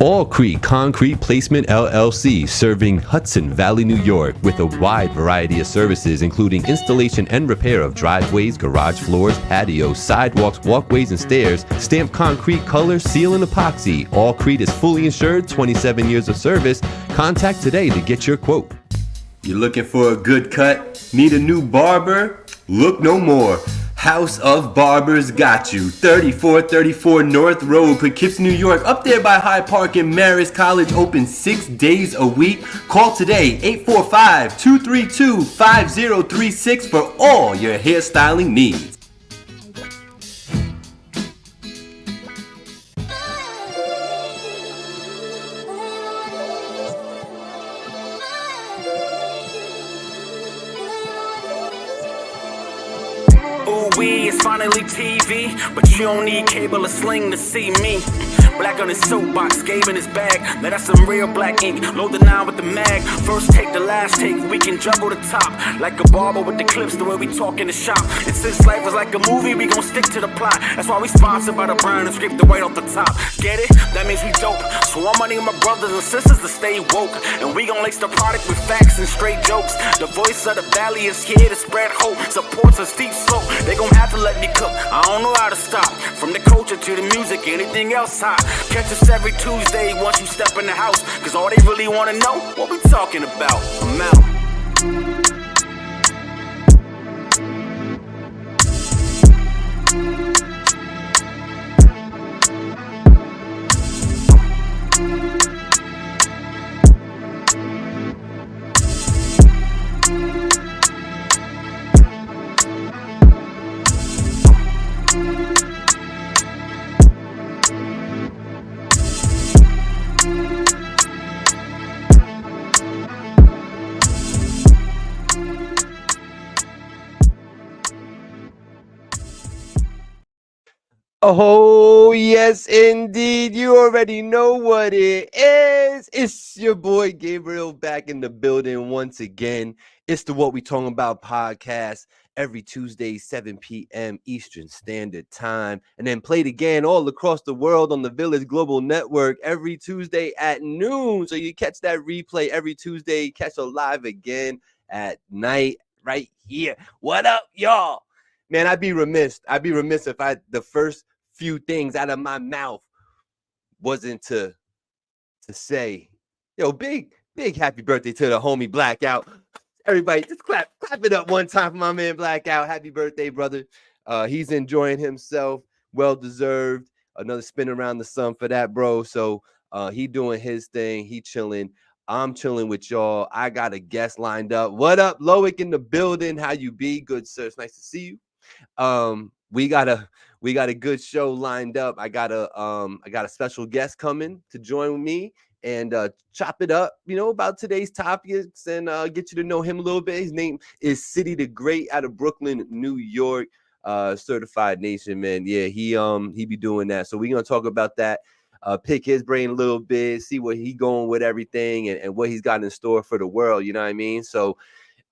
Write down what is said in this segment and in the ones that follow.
All Creek Concrete Placement LLC, serving Hudson Valley, New York, with a wide variety of services, including installation and repair of driveways, garage floors, patios, sidewalks, walkways, and stairs, stamped concrete, color, seal, and epoxy. All Creek is fully insured, 27 years of service. Contact today to get your quote. You're looking for a good cut? Need a new barber? Look no more. House of Barbers got you. 3434 North Road, Poughkeepsie, New York. Up there by Hyde Park and Marist College. Open 6 days a week. Call today, 845-232-5036 for all your hairstyling needs. It's finally TV, but you don't need cable or sling to see me. Black on his soapbox, Gabe in his bag. Now that's some real black ink. Load the 9 with the mag. First take, the last take. We can juggle the top like a barber with the clips. The way we talk in the shop. And since life was like a movie, we gon' stick to the plot. That's why we sponsored by the brand and scrape the white off the top. Get it? That means we dope. So I'm money my brothers and sisters to stay woke. And we gon' lace the product with facts and straight jokes. The voice of the valley is here to spread hope. Supports a steep slope. They gon' have to let me cook. I don't know how to stop. From the culture to the music, anything else hot. Catch us every Tuesday once you step in the house. Cause all they really wanna know, what we talking about. I'm out. Oh, yes, indeed. You already know what it is. It's your boy Gabriel back in the building once again. It's the What We Talking About podcast every Tuesday, 7 p.m. Eastern Standard Time. And then played again all across the world on the Village Global Network every Tuesday at noon. So you catch that replay every Tuesday, catch a live again at night right here. What up, y'all? Man, I'd be remiss if the first few things out of my mouth wasn't to say, yo, big happy birthday to the homie Blackout. Everybody just clap it up one time for my man Blackout. Happy birthday, brother. He's enjoying himself, well deserved. Another spin around the sun for that, bro. So he doing his thing, he chilling. I'm chilling with y'all. I got a guest lined up. What up, Loic in the building? How you be? Good, sir. It's nice to see you. We got a good show lined up. I got a special guest coming to join me and chop it up, about today's topics and get you to know him a little bit. His name is City the Great out of Brooklyn, New York, certified nation, man. Yeah, he be doing that. So we're gonna talk about that. Pick his brain a little bit, see where he going with everything and what he's got in store for the world. You know what I mean? So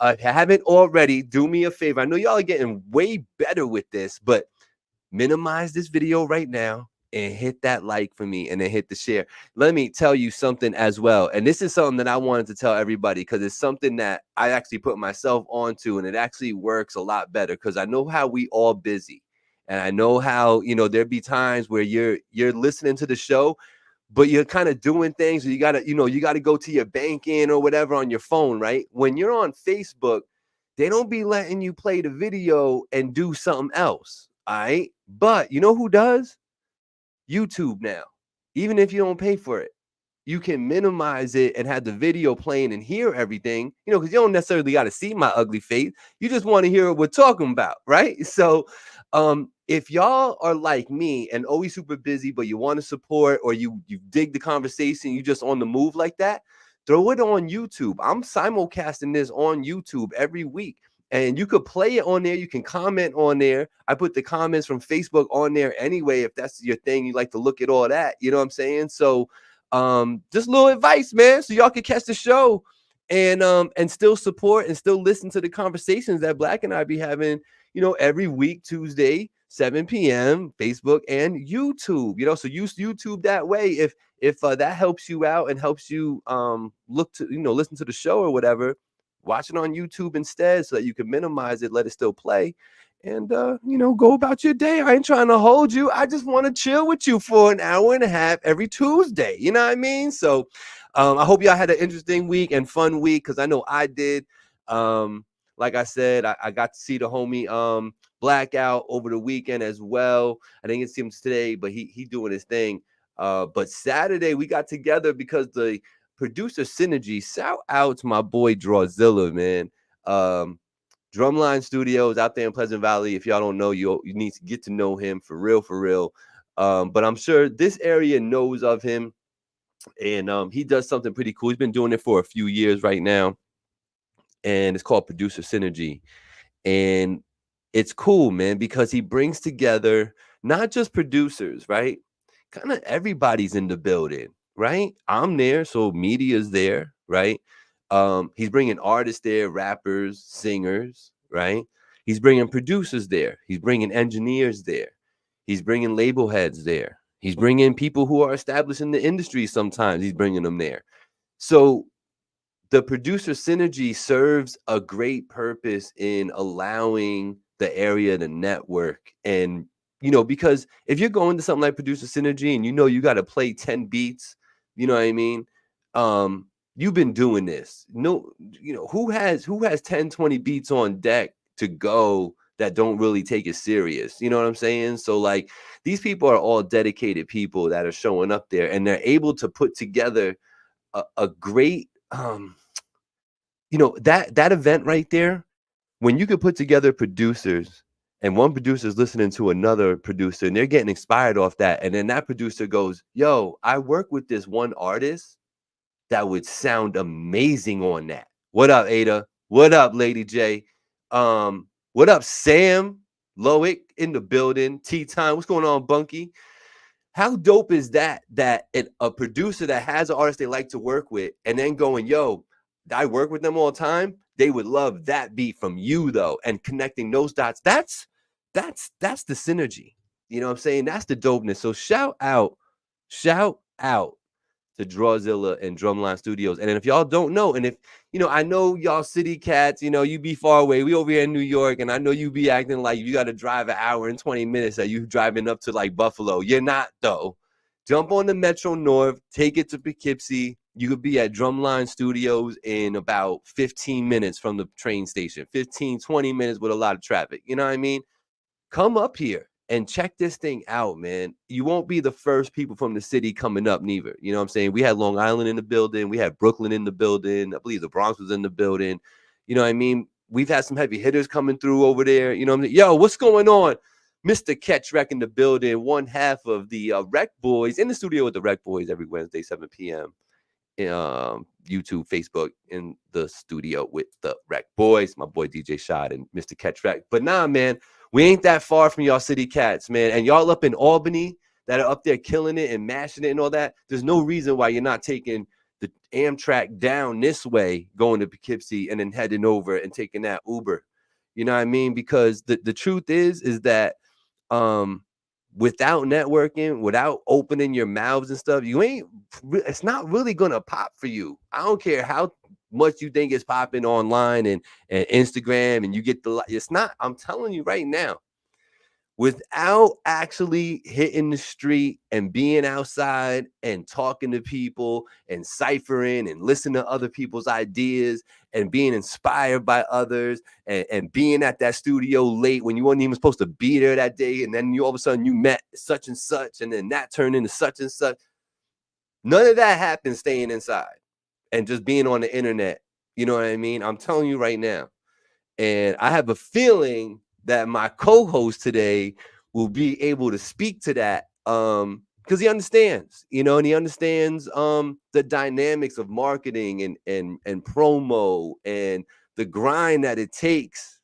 if you haven't already, do me a favor. I know y'all are getting way better with this, but minimize this video right now and hit that like for me and then hit the share. Let me tell you something as well. And this is something that I wanted to tell everybody because it's something that I actually put myself onto and it actually works a lot better because I know how we all busy. And I know how, there'd be times where you're listening to the show, but you're kind of doing things. You gotta go to your banking or whatever on your phone, right? When you're on Facebook, they don't be letting you play the video and do something else. All right. But you know who does? YouTube now. Even if you don't pay for it, you can minimize it and have the video playing and hear everything, because you don't necessarily got to see my ugly face. You just want to hear what we're talking about, right? So if y'all are like me and always super busy, but you want to support or you dig the conversation, you just on the move like that, throw it on YouTube. I'm simulcasting this on YouTube every week. And you could play it on there. You can comment on there. I put the comments from Facebook on there anyway, if that's your thing. You like to look at all that. You know what I'm saying? So just a little advice, man. So y'all can catch the show and still support and still listen to the conversations that Black and I be having, every week, Tuesday, 7 p.m. Facebook and YouTube. So use YouTube that way. If that helps you out and helps you look to listen to the show or whatever, watch it on YouTube instead so that you can minimize it, let it still play, and go about your day. I ain't trying to hold you. I just want to chill with you for an hour and a half every Tuesday. You know what I mean? So I hope y'all had an interesting week and fun week, because I know I did. Like I said, I got to see the homie Blackout over the weekend as well. I didn't get to see him today, but he doing his thing. But Saturday we got together because the producer synergy. Shout out to my boy Drawzilla, man. Drumline Studios out there in Pleasant Valley. If y'all don't know, you need to get to know him for real. But I'm sure this area knows of him. And he does something pretty cool. He's been doing it for a few years right now, and it's called Producer Synergy. And it's cool, man, because he brings together not just producers, right? Kind of everybody's in the building, right? I'm there, so media's there, right? He's bringing artists there, rappers, singers, right? He's bringing producers there. He's bringing engineers there. He's bringing label heads there. He's bringing people who are established in the industry sometimes. He's bringing them there. So the producer synergy serves a great purpose in allowing the area to network. And, because if you're going to something like producer synergy and you got to play 10 beats, you know what I mean? You've been doing this. No, who has 10, 20 beats on deck to go that don't really take it serious? You know what I'm saying? So like, these people are all dedicated people that are showing up there, and they're able to put together a great, that event right there, when you could put together producers and one producer is listening to another producer and they're getting inspired off that. And then that producer goes, yo, I work with this one artist that would sound amazing on that. What up, Ada? What up, Lady J? What up, Sam Loic in the building? Tea time. What's going on, Bunky? How dope is that a producer that has an artist they like to work with, and then going, yo, I work with them all the time. They would love that beat from you, though, and connecting those dots. That's the synergy. You know what I'm saying? That's the dopeness. So shout out to Drawzilla and Drumline Studios. And if y'all don't know, and if, I know y'all city cats, you be far away. We over here in New York, and I know you be acting like you got to drive an hour and 20 minutes that you driving up to like Buffalo. You're not, though. Jump on the Metro North, take it to Poughkeepsie. You could be at Drumline Studios in about 15 minutes from the train station, 15, 20 minutes with a lot of traffic. You know what I mean? Come up here and check this thing out, man. You won't be the first people from the city coming up, neither. You know what I'm saying? We had Long Island in the building. We had Brooklyn in the building. I believe the Bronx was in the building. You know what I mean? We've had some heavy hitters coming through over there. You know what I mean? Yo, what's going on? Mr. Catch Rec in the building, one half of the Rec Boys, in the studio with the Rec Boys every Wednesday, 7 p.m. YouTube, Facebook, in the studio with the Rec Boys, my boy DJ Shot and Mr. Catch Rec. But nah, man, we ain't that far from y'all city cats, man. And y'all up in Albany that are up there killing it and mashing it and all that. There's no reason why you're not taking the Amtrak down this way, going to Poughkeepsie, and then heading over and taking that Uber. You know what I mean? Because the truth is that without networking, without opening your mouths and stuff, it's not really gonna pop for you. I don't care how much you think it's popping online and Instagram, and you get it's not. I'm telling you right now, without actually hitting the street and being outside and talking to people and ciphering and listening to other people's ideas and being inspired by others and being at that studio late when you weren't even supposed to be there that day, and then all of a sudden you met such and such, and then that turned into such and such. None of that happens staying inside and just being on the internet. You know what I mean? I'm telling you right now. And I have a feeling that my co-host today will be able to speak to that because he understands, and he understands the dynamics of marketing and promo and the grind that it takes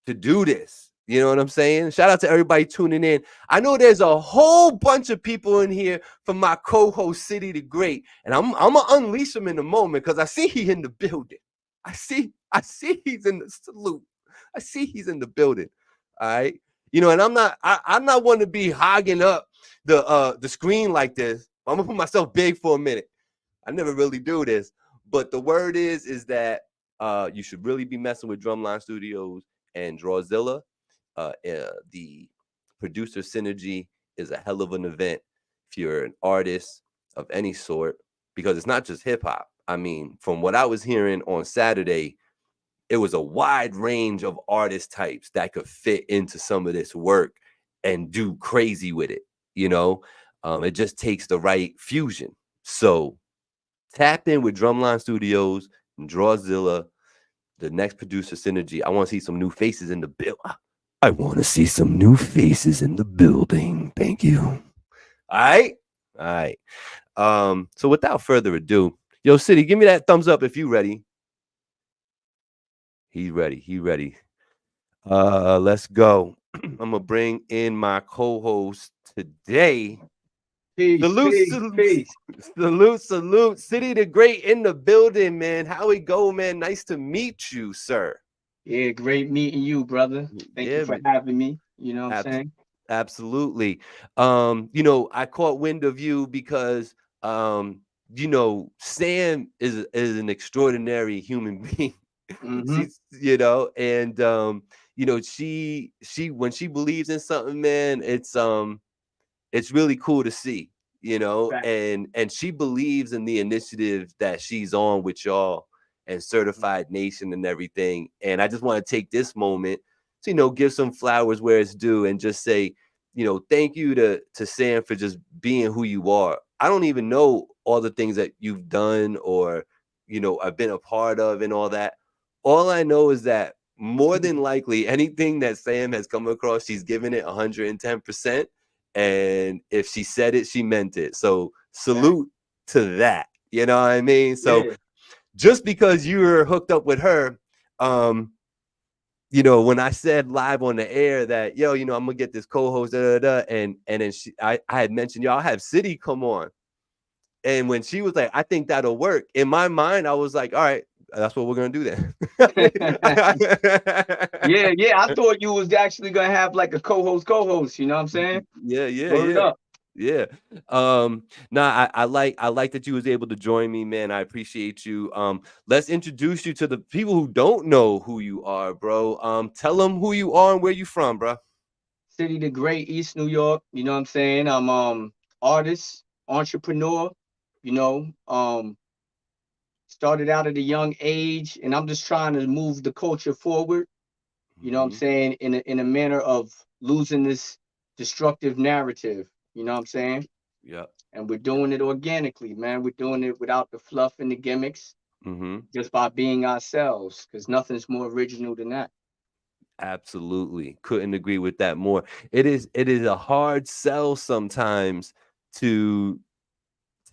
to do this. You know what I'm saying? Shout out to everybody tuning in. I know there's a whole bunch of people in here from my co-host City the Great, and I'm gonna unleash him in a moment because I see he in the building. I see he's in the salute. I see he's in the building. All right. You know, and I'm not one to be hogging up the screen like this. I'm gonna put myself big for a minute. I never really do this, but the word is that you should really be messing with Drumline Studios and Drawzilla. The producer synergy is a hell of an event if you're an artist of any sort, because it's not just hip hop. I mean, from what I was hearing on Saturday, it was a wide range of artist types that could fit into some of this work and do crazy with it. You know, it just takes the right fusion. So tap in with Drumline Studios and Drawzilla, the next producer synergy. I want to see some new faces in the bill. I want to see some new faces in the building. Thank you. All right. All right. So without further ado, yo, City, give me that thumbs up if you ready. He's ready. He ready. Let's go. I'm gonna bring in my co-host today. Peace, Salute, peace, salute, peace. salute, salute. City the Great in the building, man. How it go, man? Nice to meet you, sir. Yeah, great meeting you, brother. Thank you Yeah, for man. having me. You know what I'm saying? Absolutely. You know, I caught wind of you because you know, Sam is an extraordinary human being. Mm-hmm. She's, you know, and you know, she when she believes in something, man, it's really cool to see, you know, Fact. and she believes in the initiative that she's on with y'all and Certified Nation and everything. And I just want to take this moment to, you know, give some flowers where it's due and just say, you know, thank you to Sam for just being who you are. I don't even know all the things that you've done or, you know, I've been a part of and all that. All I know is that more than likely anything that Sam has come across, she's given it 110%. And if she said it, she meant it. So Fact. salute to that. You know what I mean? So Yeah. just because you were hooked up with her, um, you know, when I said live on the air that, yo, you know, I'm gonna get this co-host, and then I had mentioned, y'all have City come on. And when she was like, I think that'll work. In my mind, I was like, all right, that's what we're gonna do then. Yeah, yeah. I thought you was actually gonna have like a co-host, you know what I'm saying? Yeah, yeah, Word yeah. up. Yeah. Nah, I like that you was able to join me, man. I appreciate you. Let's introduce you to the people who don't know who you are, bro. Tell them who you are and where you from, bro. City the Great, East New York, you know what I'm saying? I'm artist, entrepreneur, you know, started out at a young age, and I'm just trying to move the culture forward. You know what I'm Mm-hmm. saying, in a manner of losing this destructive narrative, you know what I'm saying? Yeah. And we're doing it organically, man. We're doing it without the fluff and the gimmicks, Mm-hmm. just by being ourselves, because nothing's more original than that. Absolutely. Couldn't agree with that more. It is a hard sell sometimes to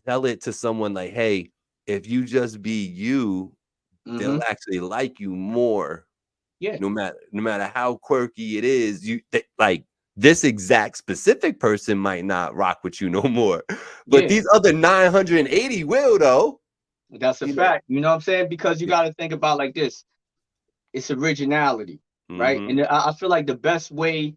tell it to someone like, hey, if you just be you, they'll Mm-hmm. actually like you more Yeah. no matter how quirky it is, like this exact specific person might not rock with you no more, but Yeah, these other 980 will though. that's a You know. fact. You know what I'm saying? Because you Yeah. got to think about like this. It's originality, right? Mm-hmm. And I feel like the best way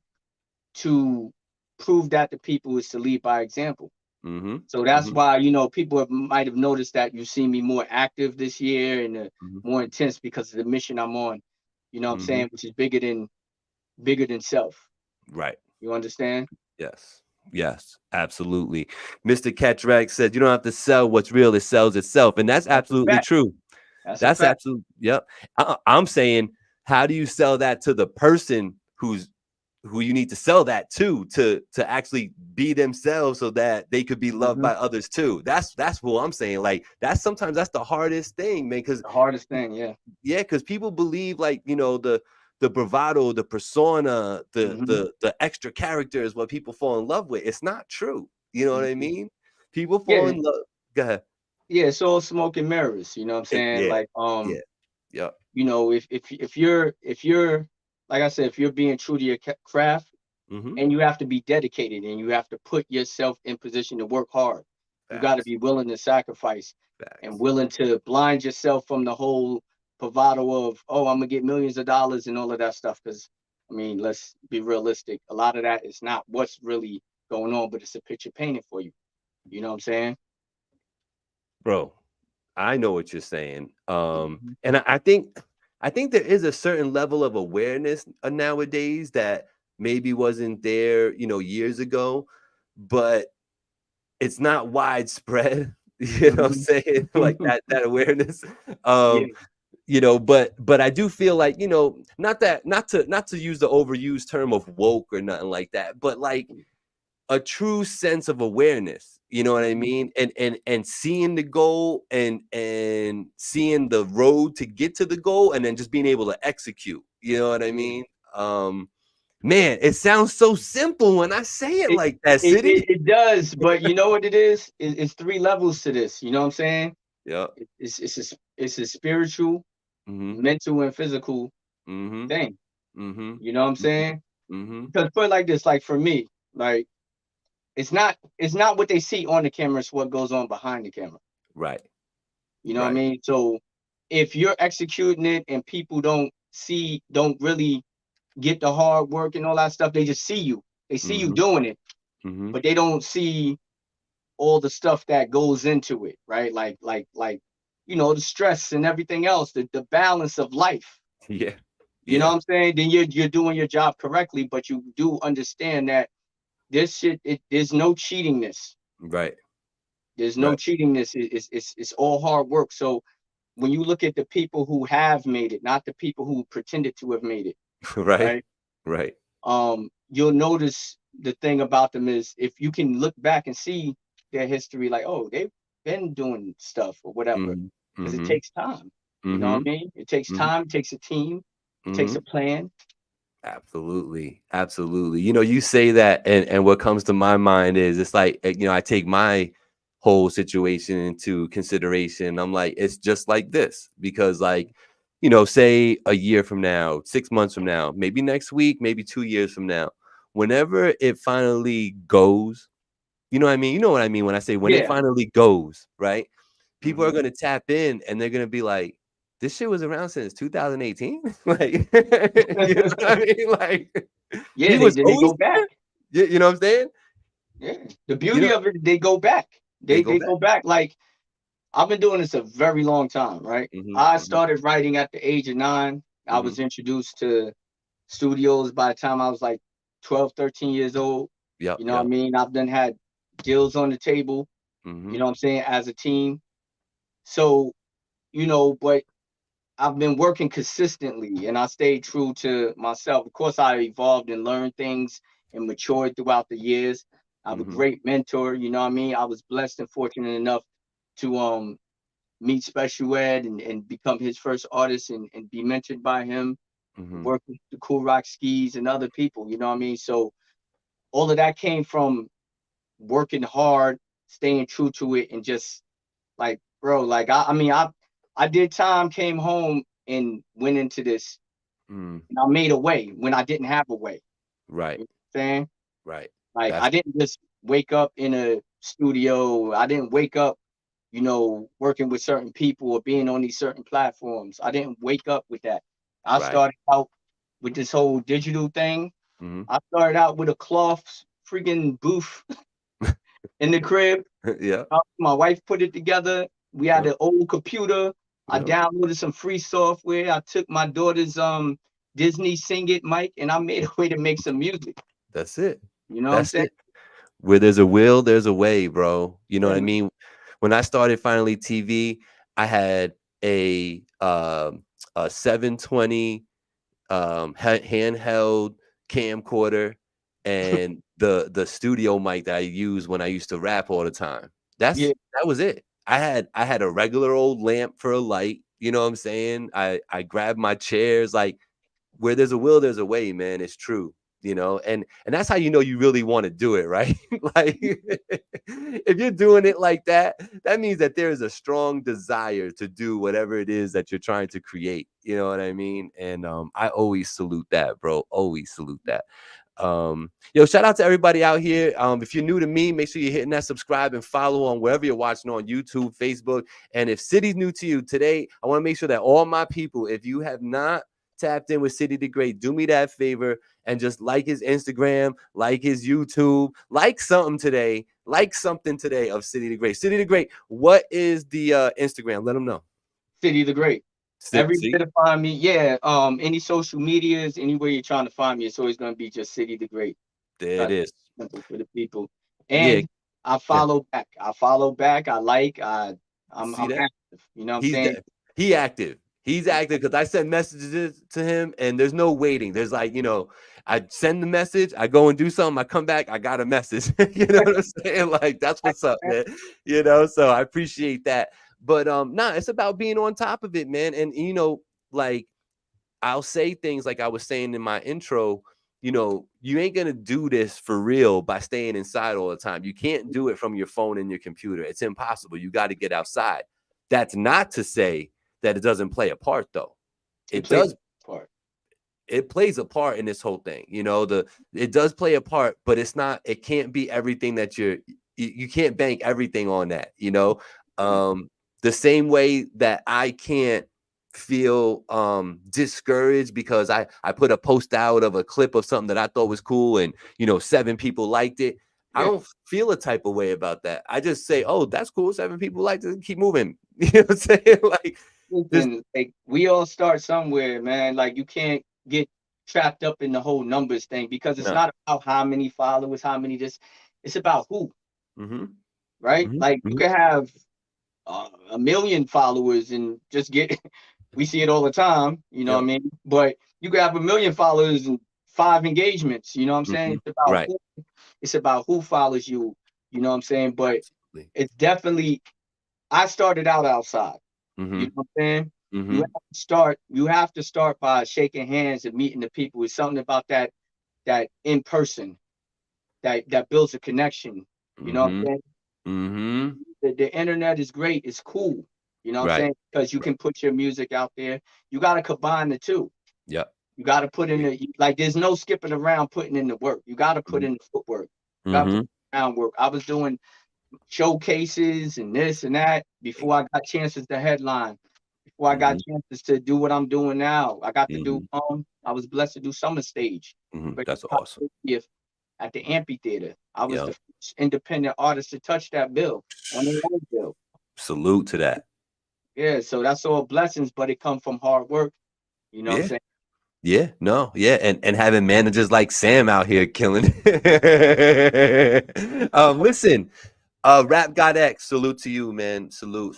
to prove that to people is to lead by example. Mm-hmm. So that's Mm-hmm. why, people might have noticed that you see me more active this year and Mm-hmm. more intense because of the mission I'm on. You know what I'm Mm-hmm. saying? Which is bigger than self. Right. You understand? Yes. Yes, absolutely. Mr. Ketchrack said you don't have to sell what's real, it sells itself. And that's That's a absolutely fact. true. That's a That's fact. absolutely, yep. I'm saying, how do you sell that to the person who you need to sell that to actually be themselves so that they could be loved Hmm. by others too? That's what I'm saying. Like that's the hardest thing, man. Because The hardest thing, yeah. yeah, because people believe like the bravado, the persona, the Hmm. the the extra character is what people fall in love with. It's not true. You know what I Hmm. mean? People fall Yeah, in love. Go ahead. yeah. It's all smoke and mirrors. You know what I'm saying? Yeah, Like, yeah, yeah. if you're like I said, if you're being true to your craft, Mm-hmm. and you have to be dedicated, and you have to put yourself in position to work hard. You got to Facts. be willing to sacrifice and Facts. willing to blind yourself from the whole bravado of, oh, I'm gonna get millions of dollars and all of that stuff. Because I mean, let's be realistic. A lot of that is not what's really going on, but it's a picture painted for you. You know what I'm saying? Bro, I know what you're saying. Mhm. And I think there is a certain level of awareness nowadays that maybe wasn't there, years ago, but it's not widespread. You know what I'm Mhm. saying? Like that awareness. Yeah. Um, but I do feel like, not to use the overused term of woke or nothing like that, but like a true sense of awareness, you know what I Mhm. mean? And seeing the goal and seeing the road to get to the goal and then just being able to execute, you know what I Yeah. mean? Man, it sounds so simple when I say it It, like that, it City. it it does, but you know what it is? It's three levels to this. You know what I'm saying? Yeah. It's a spiritual, Mhm. mental, and physical Mhm. thing. Mhm. You know what I'm Mhm. saying? Mhm. Because put it like this, like for me, like it's not what they see on the camera, it's what goes on behind the camera. Right. You know what I Right. mean? So if you're executing it and people don't really get the hard work and all that stuff, they just see you. They see you Mhm. doing it, Mhm. but they don't see all the stuff that goes into it, right? Like the stress and everything else, the balance of life. Yeah. You know Yeah. what I'm saying? Then you're doing your job correctly, but you do understand that this shit, there's no cheatingness. Right. There's no Right. cheatingness. It's all hard work. So when you look at the people who have made it, not the people who pretended to have made it, Right. right? Right. You'll notice the thing about them is if you can look back and see their history, like, oh, they've been doing stuff or whatever, Mhm. because it Mhm. takes time. You know what Mhm. I mean? It takes Mhm. time, it takes a team, it takes Mhm. a plan. Absolutely. Absolutely. You say that and what comes to my mind is it's like, I take my whole situation into consideration. I'm like, it's just like this because like, say a year from now, 6 months from now, maybe next week, maybe 2 years from now, whenever it finally goes, you know what I mean? You know what I mean when I say when it Yeah. finally goes, right? People are Hmm. going to tap in and they're going to be like, this shit was around since 2018. Like, you know what I mean? Like, Yeah, he they was they always go back. there. You know what I'm saying? Yeah. The You beauty know, of it, they go back. they They go they back. go back. Like I've been doing this a very long time, right? Hmm. I Hmm. started writing at the age of 9. I Hmm. was introduced to studios by the time I was like 12, 13 years old. Yep. You know what I Yep. mean? I've done had deals on the table, you Hmm. know what I'm saying, as a team. So, but I've been working consistently and I stayed true to myself. Of course, I evolved and learned things and matured throughout the years. I have a Hmm. great mentor, you know what I mean? I was blessed and fortunate enough to meet Special Ed and become his first artist and be mentored by him, Hmm. work with the Cool Rock Skis and other people, you know what I mean? So all of that came from working hard, staying true to it, and just like, bro, like I mean, I did time, came home, and went into this, Hmm. and I made a way when I didn't have a way. Right. You know what I'm saying? Right. Like That's I didn't just wake up in a studio. I didn't wake up, working with certain people or being on these certain platforms. I didn't wake up with that. I right. started out with this whole digital thing. Hmm. I started out with a cloth freaking booth in the crib. Yeah. My wife put it together. We had Yep. an old computer. I Yep. downloaded some free software. I took my daughter's Disney Sing It mic and I made a way to make some music. That's it. You know what I'm That's saying? it. Where there's a will, there's a way, bro. You know Yeah, what I man. mean? When I started finally TV, I had a 720 handheld camcorder and the studio mic that I used when I used to rap all the time. Yeah, That was it. I had a regular old lamp for a light. You know what I'm saying? I grabbed my chairs like where there's a will, there's a way, man. It's true, and that's how you really want to do it, right? Like if you're doing it like that, that means that there is a strong desire to do whatever it is that you're trying to create. You know what I mean? And I always salute that, bro. Always salute that. Shout out to everybody out here. If you're new to me, make sure you're hitting that subscribe and follow on wherever you're watching on YouTube, Facebook. And if City's new to you today, I want to make sure that all my people, if you have not tapped in with City the Great, do me that favor and just like his Instagram, like his YouTube, like something today of City the Great. City the Great, what is the Instagram? Let them know. City the Great. Everywhere See? to find me. Yeah. Any social medias, anywhere you're trying to find me, it's always gonna be just City the Great. There Try it to is. be simple for the people. Yeah. And I Yeah. follow back. I follow back. I'm See that? active. You know what I'm He's saying? he active. He's active because I send messages to him and there's no waiting. There's like, I send the message, I go and do something, I come back, I got a message. You know what I'm saying? Like, that's what's up, man. So I appreciate that. But it's about being on top of it, man. And like I'll say things like I was saying in my intro, you ain't gonna do this for real by staying inside all the time. You can't do it from your phone and your computer. It's impossible. You got to get outside. That's not to say that it doesn't play a part, though. It does. Part. It plays a part in this whole thing. It does play a part, but it's not. It can't be everything that you can't bank everything on that. The same way that I can't feel discouraged because I put a post out of a clip of something that I thought was cool and 7 people liked it. I don't feel a type of way about that. I just say, oh, that's cool, 7 people liked it, keep moving. You know what I'm saying? Like, like we all start somewhere, man. Like you can't get trapped up in the whole numbers thing because it's not about how many followers, how many this. It's about who, right? Like you can have 1 million followers and just get. We see it all the time, you know what I mean? But you could have 1 million followers and 5 engagements, you know what I'm saying? It's about who follows you, you know what I'm saying? But it's definitely, I started out outside, you know what I'm saying? You have to start by shaking hands and meeting the people. It's something about that in person that builds a connection, you know what I'm saying? The internet is great, it's cool. You know what I'm saying? Because you can put your music out there. You got to combine the two. Yeah. You got to put in there's no skipping around putting in the work. You got to put in the footwork. You got to put in the groundwork. I was doing showcases and this and that before I got chances to headline, before I got chances to do what I'm doing now. I got to do, I was blessed to do summer stage. That's awesome. At the amphitheater. I was the first independent artist to touch that bill on the own bill. Salute to that. Yeah, so that's all blessings, but it comes from hard work. You know what I'm saying? Yeah, no, yeah, and having managers like Sam out here killing. Listen, Rap God X, salute to you, man. Salute.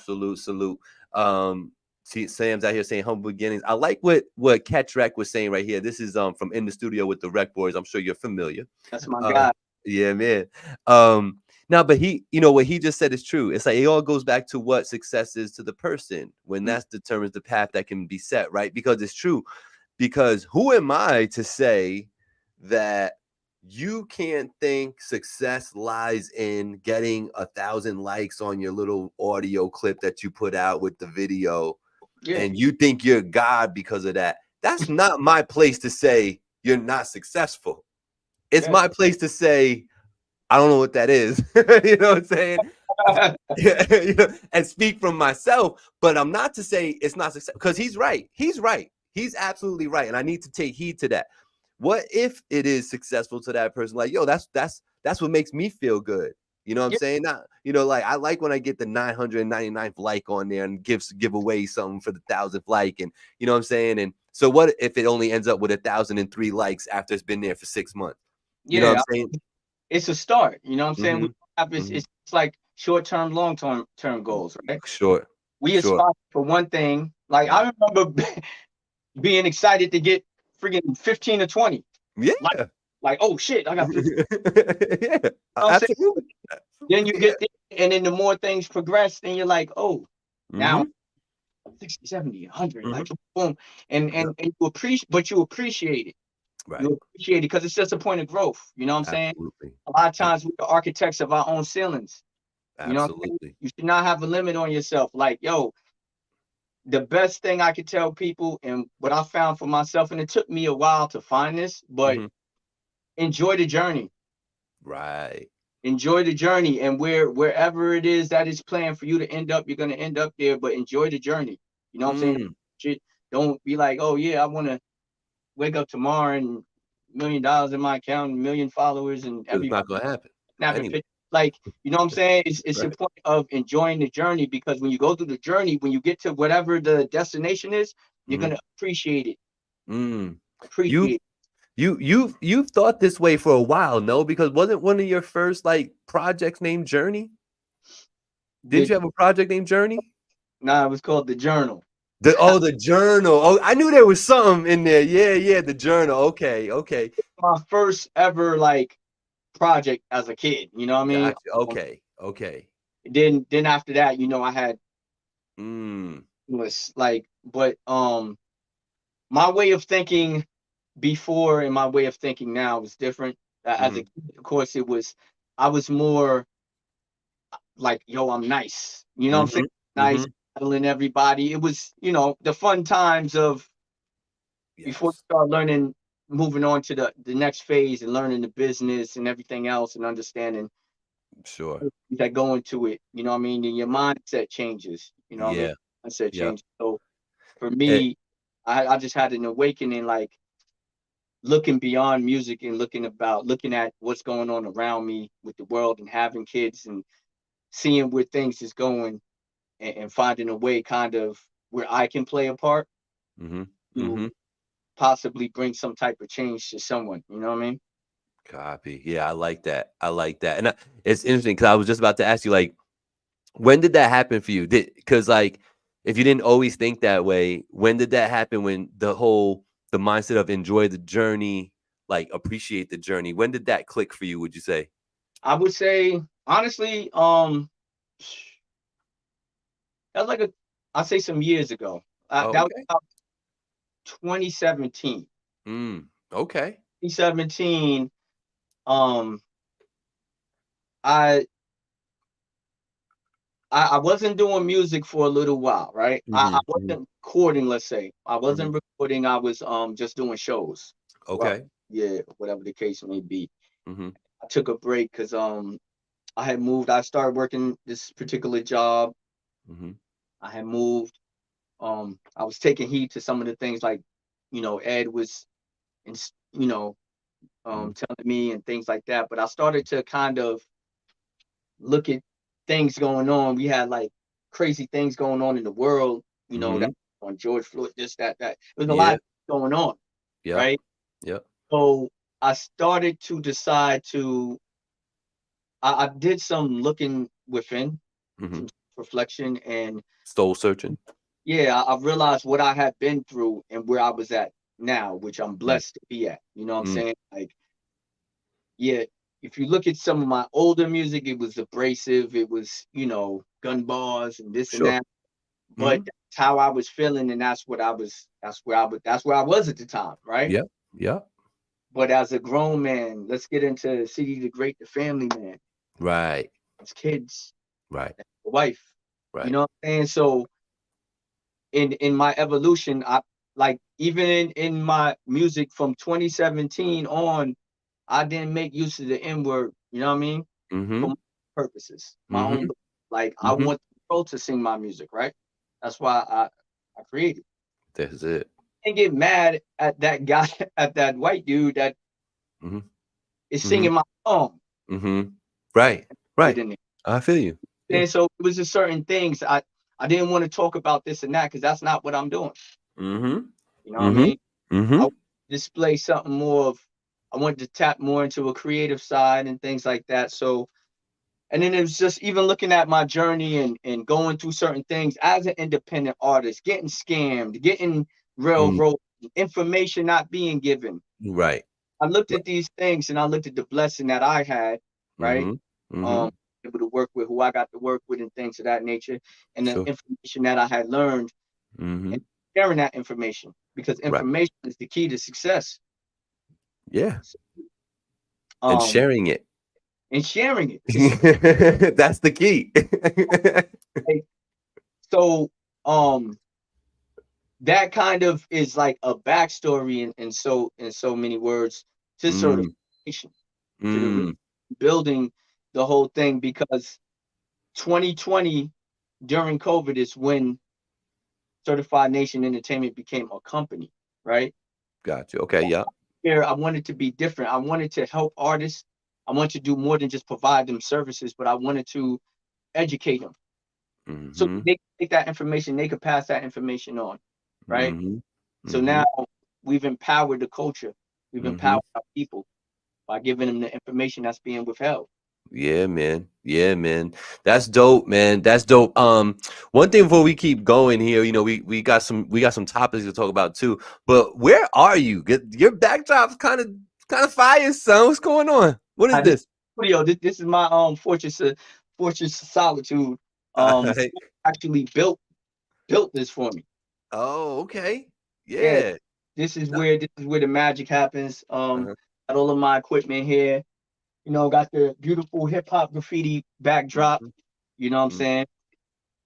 See, Sam's out here saying humble beginnings. I like what Catch Rec was saying right here. This is from In the Studio with the Rec Boys. I'm sure you're familiar. That's my guy. Yeah, man. Now, but he, what he just said is true. It's like it all goes back to what success is to the person when that determines the path that can be set, right? Because it's true. Because who am I to say that you can't think success lies in getting 1,000 likes on your little audio clip that you put out with the video, and you think you're God because of that? That's not my place to say you're not successful. It's my place to say, I don't know what that is. You know what I'm saying? And speak from myself, but I'm not to say it's not successful because he's right. He's absolutely right. And I need to take heed to that. What if it is successful to that person? Like, yo, that's what makes me feel good. You know what I'm saying? Not, like I like when I get the 999th like on there and give away something for the 1,000th like, and you know what I'm saying? And so what if it only ends up with 1,003 likes after it's been there for 6 months? You know what I'm saying? It's a start. You know what I'm saying? It's like short-term, long-term goals, right? Sure. We aspire for one thing. Like I remember being excited to get freaking 15 or 20. Yeah. Like oh shit, I got 15. Yeah. Absolutely. Then you get there, and then the more things progress, then you're like, oh, now 60, 70, 100, like boom. And you appreciate it. Right. You appreciate it because it's just a point of growth. You know what I'm saying? A lot of times we're the architects of our own ceilings. You know what I'm saying? You should not have a limit on yourself. Like, yo, the best thing I could tell people and what I found for myself, and it took me a while to find this, but enjoy the journey. Right. Enjoy the journey, and wherever it is that is planned for you to end up, you're gonna end up there. But enjoy the journey. You know what I'm saying? Don't be like, oh yeah, I want to wake up tomorrow and $1 million in my account, 1 million followers, and But it's everybody not gonna happen snapping anyway. pictures. Like, you know what I'm saying? It's the Right. point of enjoying the journey, because when you go through the journey, when you get to whatever the destination is, you're Mhm. gonna appreciate it. Mm. Appreciate You it. you've thought this way for a while, no? Because wasn't one of your first like projects named Journey? Didn't The, you have a project named Journey? nah, it was called The Journal. The journal. Oh, I knew there was something in there. Yeah, yeah, the journal. Okay, okay. My first ever like project as a kid. You know what I mean? Gotcha. Okay, okay. Then after that, I had Mm. was like, but my way of thinking before and my way of thinking now was different. As a Mhm. kid, of course, I was more like, yo, I'm nice. You know what I'm saying? Mhm. Nice, Mhm. battling everybody. It was, the fun times of before you Yes. start learning, moving on to the next phase and learning the business and everything else and understanding Sure. that go into it. You know what I mean? And your mindset changes. You know what I mean? Yeah. Mindset Yep. changes. So for Eh, me, I just had an awakening, like looking beyond music and looking at what's going on around me with the world and having kids and seeing where things is going, and finding a way kind of where I can play a part mhm. to Mhm. possibly bring some type of change to someone. You know what I mean? Copy. Yeah, I like that. I like that. And it's interesting because I was just about to ask you, like, when did that happen for you? Because like, if you didn't always think that way, when did that happen? When the mindset of enjoy the journey, like appreciate the journey. When did that click for you? Would you say? I would say honestly, that was like I'd say some years ago. Oh, That was okay. about 2017. Okay. 2017. Um, I I wasn't doing music for a little while, right? I Mhm. Mhm. wasn't recording, let's say. I Mhm. wasn't recording, I was just doing shows. Well, Okay. yeah, whatever the case may be. Mhm. I took a break because I had moved. I started working this particular job. Mhm. I had moved. I was taking heed to some of the things like, Ed was you know, Mhm. telling me and things like that. But I started to kind of look at things going on. We had like crazy things going on in the world, that Mhm. on George Floyd, this, that. There's a lot Yeah. going on, Yep. right? Yep. So I started to decide to, I did some looking within, Mhm. some reflection, and Soul searching. yeah, I realized what I had been through and where I was at now, which I'm Mm. blessed to be at. You know what I'm Mm. saying? Like, yeah, if you look at some of my older music, it was abrasive, it was, gun bars and this and Sure. that. But Mhm. that's how I was feeling, and that's where I was at the time, right? Yep. Yep. But as a grown man, let's get into City the Great, the family man, Right. his kids, Right. the wife. You Right. know what I'm saying? So in my evolution, I like even in my music from 2017 on, I didn't make use of the N word, you know what I mean? For Mhm. my purposes, my own, Mhm. like I Mhm. want the world to sing my music, right? That's why I created. That's it. And get mad at that guy, at that white dude that Mhm. is Mhm. singing my song. Mhm. Right. Get Right. in there. I feel you. Yeah. And so it was just certain things I didn't want to talk about this and that because that's not what I'm doing. Mhm. You know what I Mhm. mean? I Mhm. display something more of, I wanted to tap more into a creative side and things like that. So, and then it was just even looking at my journey and going through certain things as an independent artist, getting scammed, getting Mm. railroaded, information not being given. Right. I looked Right. at these things and I looked at the blessing that I had, right? Mhm. Um, Mhm. able to work with who I got to work with and things of that nature, and the Sure. information that I had learned and Mhm. sharing that information because Right. information is the key to success. Yeah. And Um, sharing it. and sharing it. That's the key. Like, so, um, that kind of is like a backstory in so many words to Mm. certification, to the Mm. building the whole thing because 2020 during COVID is when Certified Nation Entertainment became a company, right? Got you. Okay. Yeah. Here, I wanted to be different. I wanted to help artists. I wanted to do more than just provide them services, but I wanted to educate them. So Mm-hmm. they could take that information, they could pass that information on, right? Mm-hmm. So Mm-hmm. now we've empowered the culture. We've Mm-hmm. empowered our people by giving them the information that's being withheld. Yeah, man. Yeah, man. That's dope, man. That's dope. One thing before we keep going here, we got some topics to talk about too. But where are you? Your backdrop's kind of fire, son. What's going on? What is This this? studio, this is my fortress of solitude. Alright. Actually built this for me. Oh, okay. Yeah, Yeah. No- this is where the magic happens. Uh-huh. Got all of my equipment here. Got the beautiful hip hop graffiti backdrop. Mhm. You know what I'm Mhm. saying?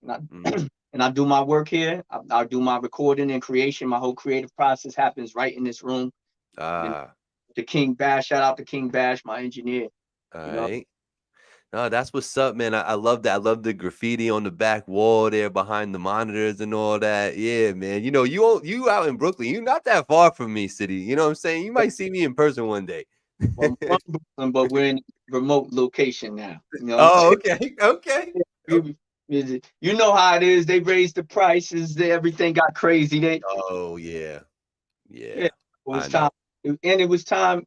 And Mhm. I do my work here. I do my recording and creation. My whole creative process happens right in this room. Then Ah, the King Bash, shout out to King Bash, my engineer. You know, alright. No, that's what's up, man. I love that. I love the graffiti on the back wall there behind the monitors and all that. Yeah, man. You out in Brooklyn. You're not that far from me, city. You know what I'm saying? You might see me in person one day. well, I'm from Brooklyn, but we're in a remote location now. You know what I'm Oh, saying? okay. Okay. You know how it is. They raised the prices. Everything got crazy. Oh, yeah. Yeah, Yeah. it was I time. know. And it was time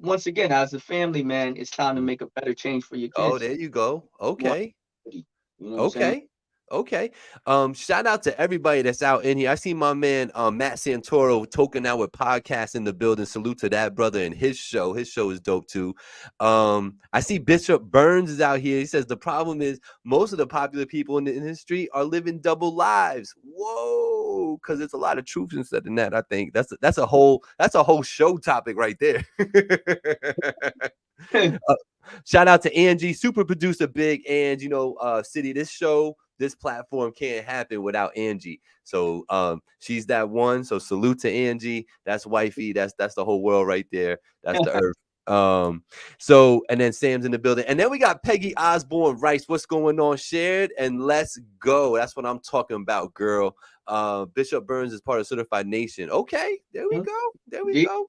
once again, as a family, man, it's time to Mm. make a better change for your Oh, kids. there you go. More Okay. equity, you know what I'm saying? Okay. Okay. Shout out to everybody that's out in here. I see my man Matt Santoro token out with podcast in the building. Salute to that brother and his show. His show is dope too. I see Bishop Burns is out here. He says the problem is most of the popular people in the industry are living double lives. Whoa, because there's a lot of truth instead in that. I think that's a whole show topic right there. Uh, Shout out to Angie, super producer Big and City. This platform can't happen without Angie. So she's that one. So salute to Angie. That's wifey. That's the whole world right there. That's the earth. And then Sam's in the building. And then we got Peggy Osborne Rice. What's going on? Shared and let's go. That's what I'm talking about, girl. Bishop Burns is part of Certified Nation. Okay, there we go. There we Yeah, go.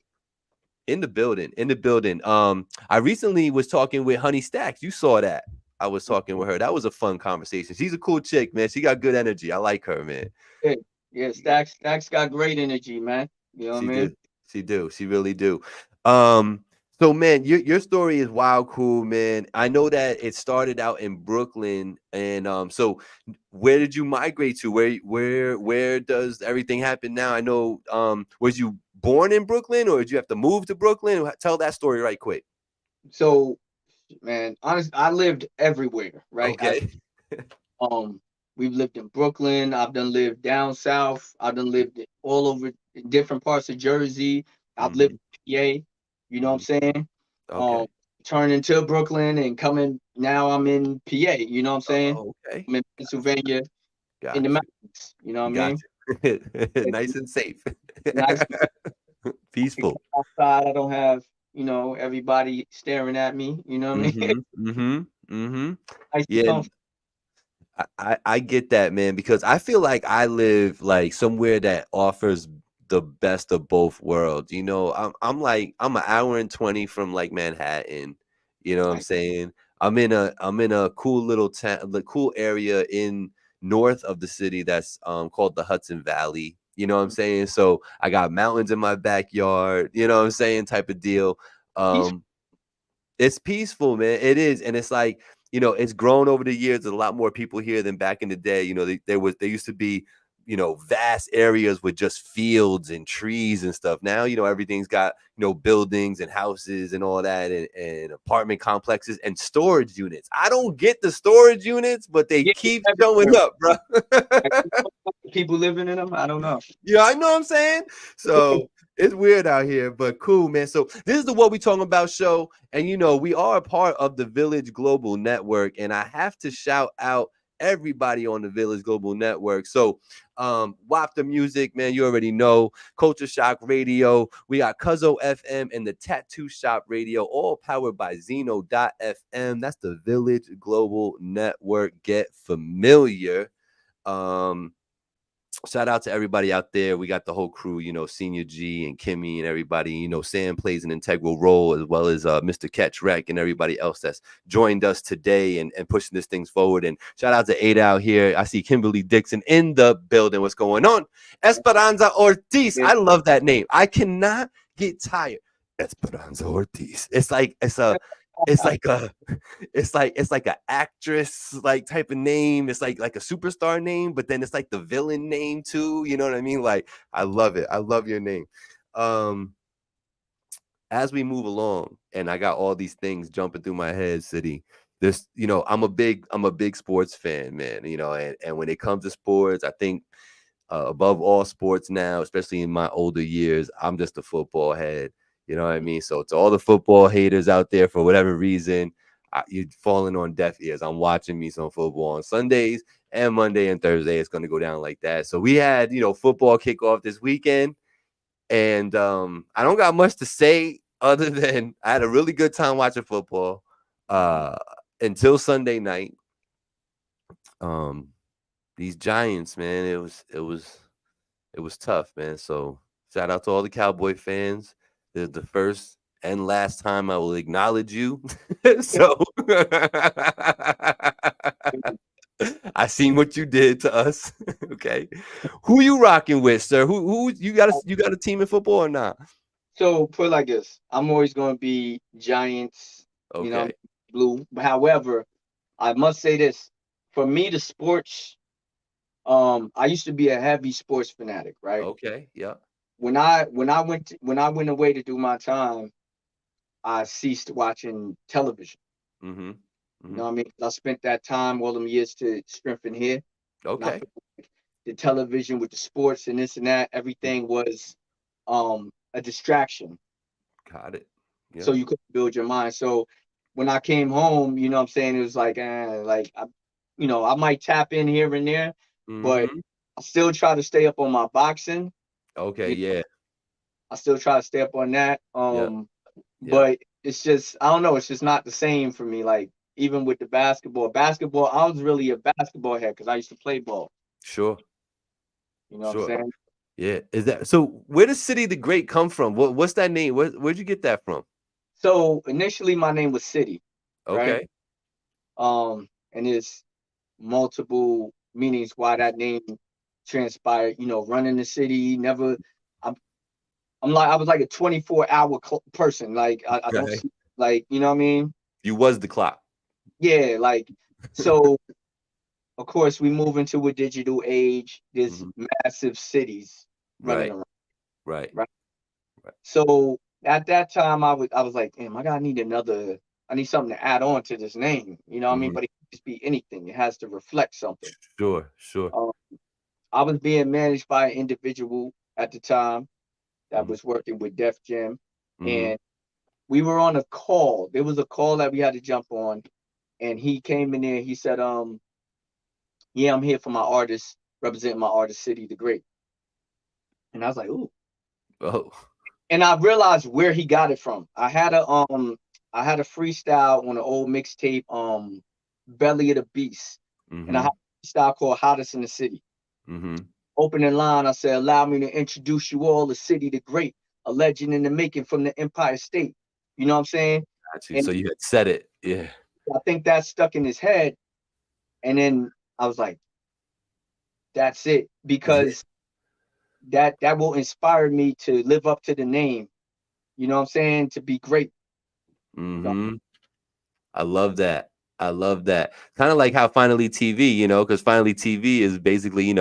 In the building, in the building. I recently was talking with Honey Stacks. You saw that. I was talking with her. That was a fun conversation. She's a cool chick, man. She got good energy. I like her, man. yeah, yeah. Stacks got great energy, man. You know what I She mean? do. She do. She really do. Um, so man, your story is wild cool, man. I know that it started out in Brooklyn, and so where did you migrate to? Where does everything happen now? I know was you born in Brooklyn or did you have to move to Brooklyn? Tell that story right quick. So, man, honestly, I lived everywhere, right? Okay. Um, we've lived in Brooklyn. I've done lived down south. I've done lived all over different parts of Jersey. I've lived Mhm, in PA. You know what I'm mhm. saying? Um, Okay. turning to Brooklyn and coming. Now I'm in PA. You know what I'm saying? Oh, okay. I'm in Pennsylvania in the Got mountains. You know what I you. Got mean? you. It's Nice and safe. nice. I can Peaceful. come outside. I don't have everybody staring at me. You know what I mean? Mhm. Mhm. Mhm. Nice and Yeah, comfortable. I get that, man, because I feel like I live like somewhere that offers the best of both worlds. I'm an hour and 20 from like Manhattan. You know what I'm Nice. saying? I'm in a cool little town, the cool area in north of the city that's called the Hudson Valley. You know what I'm saying? So I got mountains in my backyard, you know what I'm saying, type of deal. Peaceful. Um it's peaceful, man. It is, and it's like it's grown over the years. There's a lot more people here than back in the day. There used to be vast areas with just fields and trees and stuff. Now everything's got buildings and houses and all that, and apartment complexes and storage units. I don't get the storage units, but they Yeah, keep showing everywhere. up, bro. Like, people living in them. I don't know. Yeah, I know what I'm saying. So it's weird out here, but cool, man. So this is the What We Talking About show. And we are a part of the Village Global Network. And I have to shout out everybody on the Village Global Network. So WAP the music, man. You already know. Culture Shock Radio. We got Cuzzo FM and the Tattoo Shop Radio, all powered by Zeno.fm. That's the Village Global Network. Get familiar. Um shout out to everybody out there. We got the whole crew, Senior G and Kimmy and everybody. Sam plays an integral role, as well as Mr. Catch Wreck and everybody else that's joined us today and pushing this things forward. And shout out to Ada out here. I see Kimberly Dixon in the building. What's going on? Esperanza Ortiz. I love that name. I cannot get tired. Esperanza Ortiz. It's like a actress like type of name. It's like a superstar name, but then it's like the villain name too. You know what I mean? Like, I love it. I love your name. As we move along, and I got all these things jumping through my head, City. This, I'm a big sports fan, man. And when it comes to sports, I think above all sports now, especially in my older years, I'm just a football head. You know what I mean? So to all the football haters out there, for whatever reason, you're falling on deaf ears. I'm watching me some football on Sundays and Monday and Thursday. It's going to go down like that. So we had, football kickoff this weekend. And I don't got much to say other than I had a really good time watching football until Sunday night. These Giants, man, it was tough, man. So shout out to all the Cowboy fans. This is the first and last time I will acknowledge you. So I seen what you did to us. Okay, who you rocking with, sir? Who you got a team in football or not? So put it like this: I'm always going to be Giants. Okay. Blue. However, I must say this: for me, the sports. I used to be a heavy sports fanatic, right? Okay. Yeah. When I went away to do my time, I ceased watching television. Mm-hmm. You know what I mean? I spent that time, all them years, to strengthen here. Okay. The television with the sports and this and that, everything was a distraction. Got it. Yeah. So you couldn't build your mind. So when I came home, you know what I'm saying, it was like, I might tap in here and there, but I still try to stay up on my boxing. Okay, yeah. I still try to stay up on that. But it's just, I don't know, it's just not the same for me. Like, even with the basketball, I was really a basketball head because I used to play ball. Sure. You know what I'm saying? Yeah. Is that so? Where does City the Great come from? What's that name? Where'd you get that from? So initially my name was City. Okay. Right? And there's multiple meanings why that name transpired. Running the city, never. I was like a 24-hour person. Like I don't see, like, you know what I mean? You was the clock. Yeah, like, so of course we move into a digital age. There's massive cities running around. Right. So at that time I was like, damn, I need something to add on to this name. You know what I mean? But it can just be anything. It has to reflect something. Sure. I was being managed by an individual at the time that was working with Def Jam, and we were on a call. There was a call that we had to jump on, and he came in there. He said, yeah, I'm here for my artist, representing my artist, City the Great. And I was like, ooh. Oh. And I realized where he got it from. I had a freestyle on an old mixtape, Belly of the Beast, and I had a freestyle called Hottest in the City. Opening line, I said, allow me to introduce you all to City the Great, a legend in the making from the Empire State. You know what I'm saying? So you had said it. Yeah. I think that stuck in his head. And then I was like, that's it. Because that will inspire me to live up to the name. You know what I'm saying? To be great. I love that. Kind of like how Finally TV, because Finally TV is basically,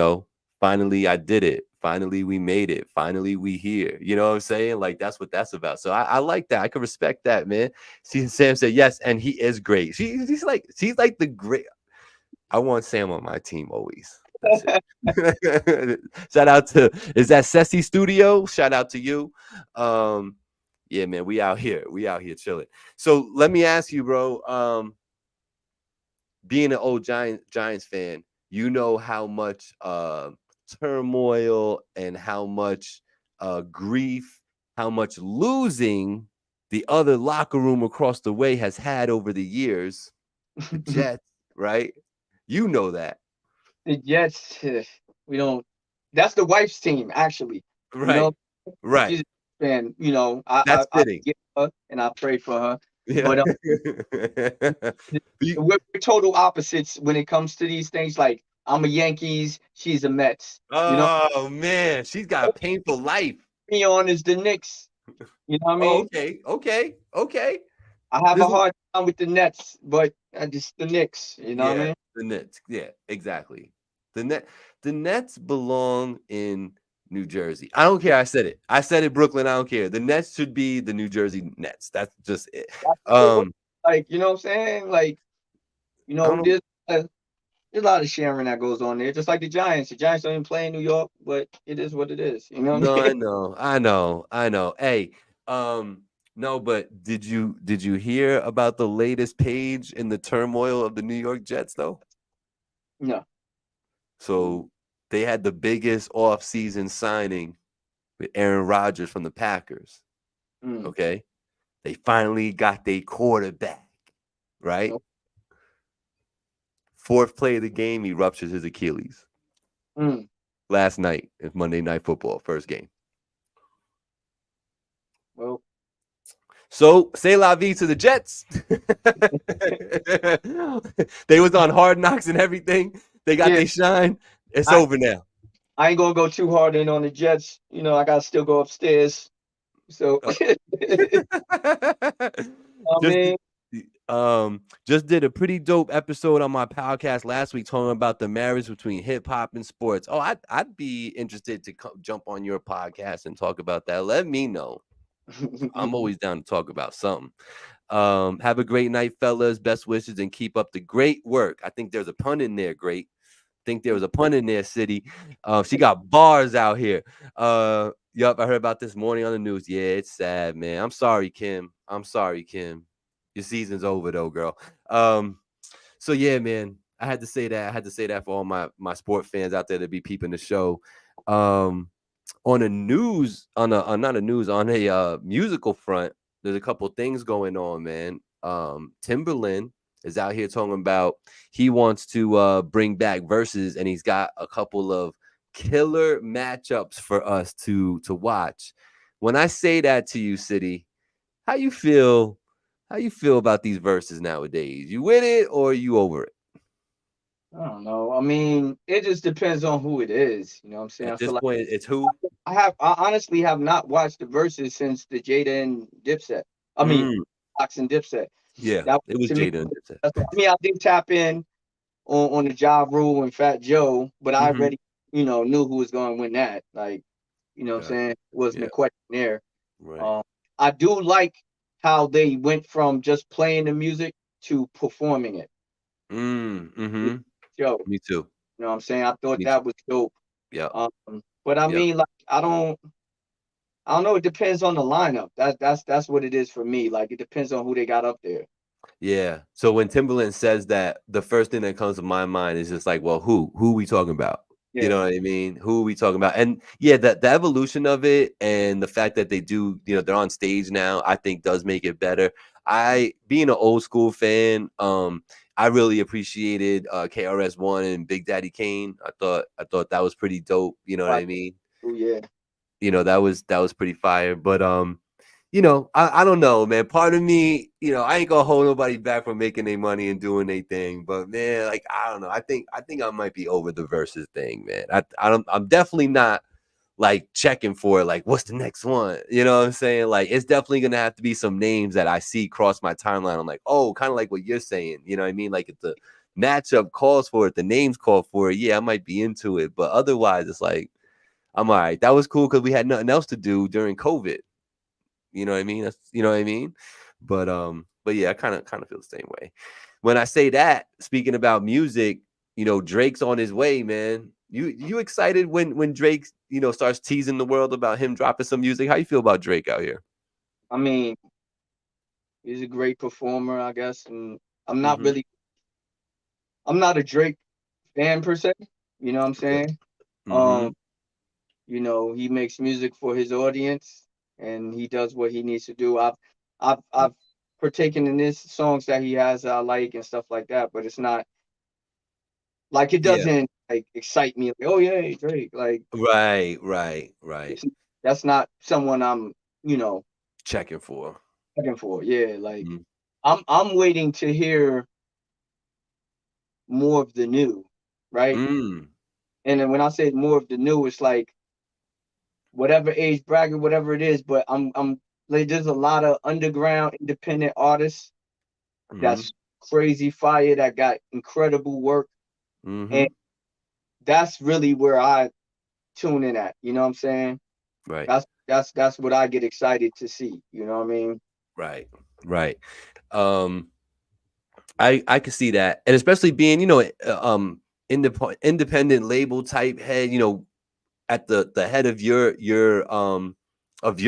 finally I did it. Finally we made it. Finally we here. You know what I'm saying? Like, that's what that's about. So I like that. I can respect that, man. See, Sam said yes, and he is great. She's like the great. I want Sam on my team always. That's it. Shout out to, is that Ceci Studio? Shout out to you. Yeah, man, we out here chilling. So let me ask you, bro. Being an old Giants fan, you know how much turmoil and how much grief, how much losing the other locker room across the way has had over the years. The Jets, right? You know that. The Jets, we don't that's the wife's team, actually. You know, Right. Right. she's a fan. You know, That's I fitting. forgive her and I pray for her. Yeah. But You- we're total opposites when it comes to these things. Like I'm a Yankees, she's a Mets. You know, oh man, she's got a painful life. me on is the Knicks. You know what I Oh, mean? okay. Okay. Okay. I have a This hard time with the Nets, but just the Knicks. You know what I Yeah, mean? the Nets. Yeah, exactly. The Nets belong in New Jersey. I don't care. I said it. I said it, Brooklyn. I don't care. The Nets should be the New Jersey Nets. That's just it. That's the way, like, you know what I'm saying? Like, you I know, don't there's a lot of sharing that goes on there. Just like the Giants. The Giants don't even play in New York, but it is what it is. You know what No, I mean? I know. Hey, no, but did you hear about the latest page in the turmoil of the New York Jets though? No. So they had the biggest off-season signing with Aaron Rodgers from the Packers. Mm. Okay. They finally got their quarterback, right? Nope. Fourth play of the game, he ruptures his Achilles. Mm. Last night, it's Monday Night Football, first game. Well, So, say la vie to the Jets. They was on Hard Knocks and everything. They got yeah, their shine. It's I, over now. I ain't gonna go too hard in on the Jets. You know, I gotta still go upstairs. So Uh, I just mean, just did a pretty dope episode on my podcast last week talking about the marriage between hip hop and sports. Oh, I'd be interested to jump on your podcast and talk about that. Let me know. I'm always down to talk about something. Have a great night, fellas. Best wishes and keep up the great work. I think there's a pun in there. Great. Think there was a pun in there, City. She got bars out here. Yup, I heard about this morning on the news. Yeah, it's sad, man. I'm sorry, Kim. I'm sorry, Kim. Your season's over though, girl. So yeah, man. I had to say that. I had to say that for all my sport fans out there to be peeping the show. On a news, not a news, on a musical front, there's a couple things going on, man. Timberland is out here talking about he wants to bring back verses, and he's got a couple of killer matchups for us to watch. When I say that to you, City, how you feel? How you feel about these verses nowadays? You with it or you over it? I don't know. I mean, it just depends on who it is. You know what I'm saying? At I this feel like point, it's who? I honestly have not watched the verses since the Jada and Dipset. I mean, Mm, Fox and Dipset. yeah, That it was to me, Jada and Dipset. I mean, I did tap in on the Ja Rule and Fat Joe, but I Mm-hmm. already, you know, knew who was going to win that. Like, you know what I'm Gotcha. saying? It wasn't Yeah, a question there. right. Um, I do like how they went from just playing the music to performing it. Mm-hmm. Yo, Me too. you know what I'm saying? I thought Me too. that was dope. Yeah. Um, but I Yeah. mean, like, I don't know. It depends on the lineup. That's what it is for me. Like, it depends on who they got up there. Yeah. So when Timberland says that, the first thing that comes to my mind is just like, well, who are we talking about? You Yeah, know what I mean? Who are we talking about? And yeah, the evolution of it and the fact that they do, they're on stage now, I think does make it better. I being an old school fan, I really appreciated KRS-One and Big Daddy Kane. I thought that was pretty dope. You know what like, I mean? oh yeah. That was pretty fire. But I don't know, man. Part of me, I ain't gonna hold nobody back from making their money and doing their thing. But man, like I don't know. I think I might be over the versus thing, man. I'm definitely not like checking for like what's the next one. You know what I'm saying? Like it's definitely gonna have to be some names that I see cross my timeline. I'm like, oh, kind of like what you're saying. You know what I mean? Like if the matchup calls for it, the names call for it, yeah, I might be into it. But otherwise, it's like I'm all right. That was cool because we had nothing else to do during COVID. You know what I mean? You know what I mean? But yeah, I kind of feel the same way. When I say that, speaking about music, Drake's on his way, man. You excited when Drake, starts teasing the world about him dropping some music? How you feel about Drake out here? I mean, he's a great performer, I guess, and I'm not Mm-hmm. really, I'm not a Drake fan per se. You know what I'm Okay. saying? Mm-hmm. You know, he makes music for his audience, and he does what he needs to do. I've partaken in his songs that he has that I like and stuff like that, but it's not like it Yeah. doesn't like excite me. Like, oh yeah, Drake. Like Right. it's- that's not someone I'm, you know, Checking for. looking for. Yeah, like Mm. I'm waiting to hear more of the new, right? Mm. And then when I say more of the new, it's like whatever age bracket, whatever it is. But I'm like, there's a lot of underground independent artists Mm-hmm. that's crazy fire that got incredible work, Mm-hmm. and that's really where I tune in at. You know what I'm saying? Right. That's what I get excited to see. You know what I mean? Right. Right. Um, I could see that, and especially being, independent label type head, at the head of your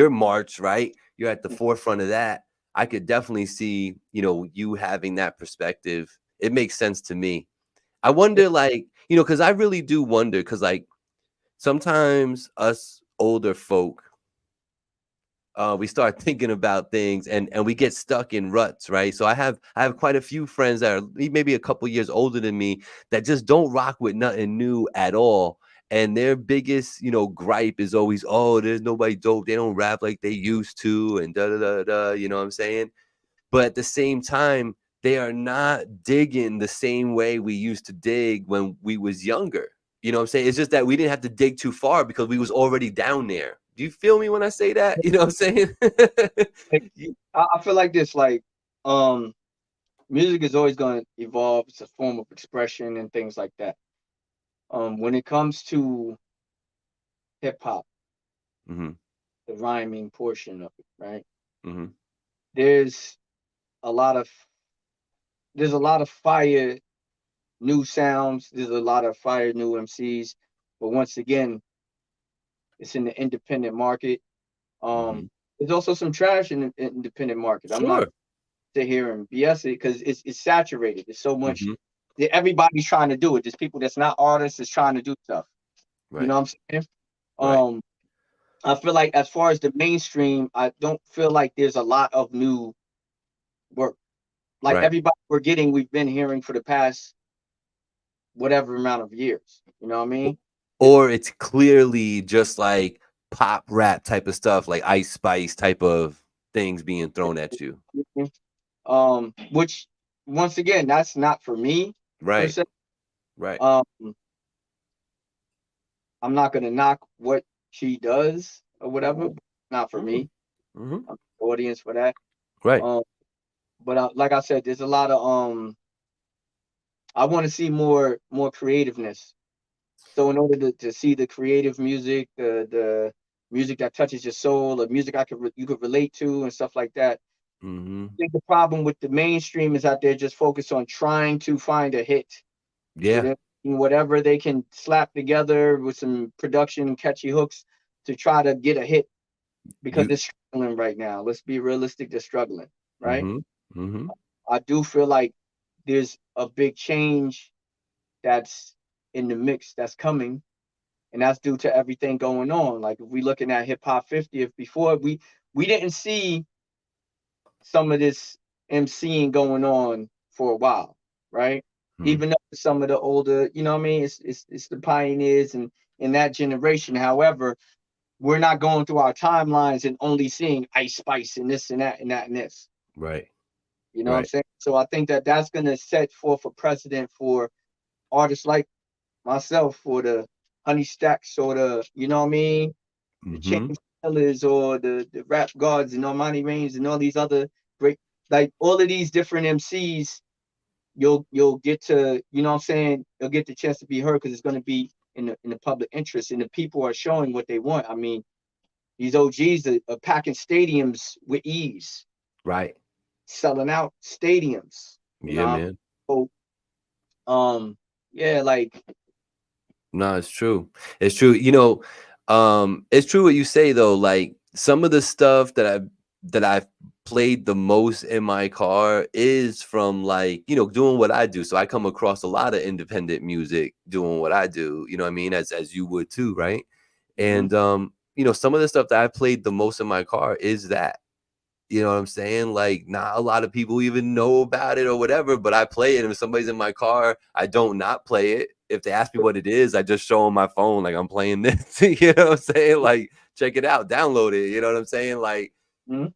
march, right? You're at the forefront of that. I could definitely see, you having that perspective. It makes sense to me. I wonder, like, because I really do wonder, because like sometimes us older folk, we start thinking about things and we get stuck in ruts, right? So I have quite a few friends that are maybe a couple years older than me that just don't rock with nothing new at all. And their biggest, gripe is always, oh, there's nobody dope. They don't rap like they used to, and da da da da. You know what I'm saying? But at the same time, they are not digging the same way we used to dig when we was younger. You know what I'm saying? It's just that we didn't have to dig too far because we was already down there. Do you feel me when I say that? You know what I'm saying? Like, I feel like this. Like, um, music is always going to evolve. It's a form of expression and things like that. When it comes to hip hop, Mm-hmm. the rhyming portion of it, right? Mm-hmm. There's a lot of fire new sounds. There's a lot of fire new MCs, but once again, it's in the independent market. Mm-hmm. There's also some trash in the independent market. I'm not Sure. sit here and BS it because it's saturated. There's so much. Mm-hmm. Everybody's trying to do it. There's people that's not artists that's trying to do stuff. You Right. know what I'm saying? Right. I feel like as far as the mainstream, I don't feel like there's a lot of new work. Like Right. everybody we're getting, we've been hearing for the past whatever amount of years. You know what I mean? It's Or it's clearly just like pop rap type of stuff, like Ice Spice type of things being thrown at you. which once again, that's not for me per Right. se. Right. Um, I'm not gonna knock what she does or whatever. But not for Mm-hmm. me. Mm-hmm. I'm the audience for that. Right. Um, but like I said, there's a lot of I want to see more creativeness. So in order to see the creative music, the music that touches your soul, the music you could relate to and stuff like that. Mm-hmm. I think the problem with the mainstream is that they're just focused on trying to find a hit. So Yeah. they're doing whatever they can slap together with some production and catchy hooks to try to get a hit because You. they're struggling right now. Let's be realistic, they're struggling, right? Mm-hmm. Mm-hmm. I do feel like there's a big change that's in the mix that's coming, and that's due to everything going on. Like if we looking at hip hop 50, if before we didn't see some of this MCing going on for a while, right? Mm-hmm. Even though some of the older, you know what I mean, it's the pioneers and in that generation. However, we're not going through our timelines and only seeing Ice Spice and this and that and that and this. Right. You know what I'm Right. saying? So I think that that's going to set forth a precedent for artists like myself, for the Honey Stacks or the, you know what I mean, the Mm-hmm. James Killers or the Rap Gods and Almighty Reigns and all these other great, like all of these different MCs, you'll get to, you know what I'm saying, you'll get the chance to be heard because it's going to be in the public interest and the people are showing what they want. I mean, these OGs are packing stadiums with ease, Right. selling out stadiums. You Yeah, know, man. so yeah, like No, it's true. It's true. It's true what you say though. Like some of the stuff that I've played the most in my car is from like, doing what I do. So I come across a lot of independent music doing what I do, you know what I mean? As you would too, right? mhm. And some of the stuff that I played the most in my car is that. You know what I'm saying? Like, not a lot of people even know about it or whatever, but I play it. And if somebody's in my car, I don't not play it. if they ask me what it is, I just show them my phone, like I'm playing this. You know what I'm saying? Like, check it out, download it. You know what I'm saying? Like, Mhm.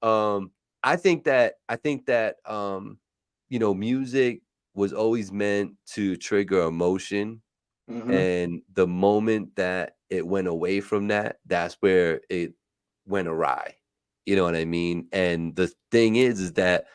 um, I think that you know, music was always meant to trigger emotion, Mhm. and the moment that it went away from that, that's where it went awry. You know what I mean? And the thing is that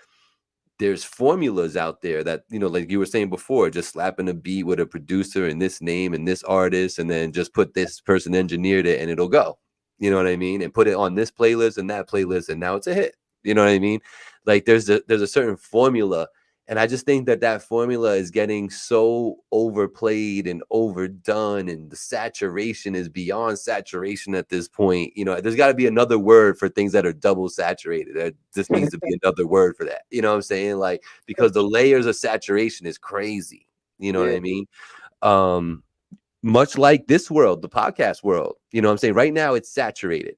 there's formulas out there that, you know, like you were saying before, just slapping a beat with a producer and this name and this artist, and then just put this person engineered it and it'll go. You know what I mean? And put it on this playlist and that playlist, and now it's a hit. You know what I mean? Like there's a certain formula, and I just think that that formula is getting so overplayed and overdone, and the saturation is beyond saturation at this point. You know, there's got to be another word for things that are double saturated. There just needs to be another word for that. You know what I'm saying? Like, because the layers of saturation is crazy. You know what Yeah, I mean? Um, Much like this world, the podcast world. You know what I'm saying? Right now it's saturated,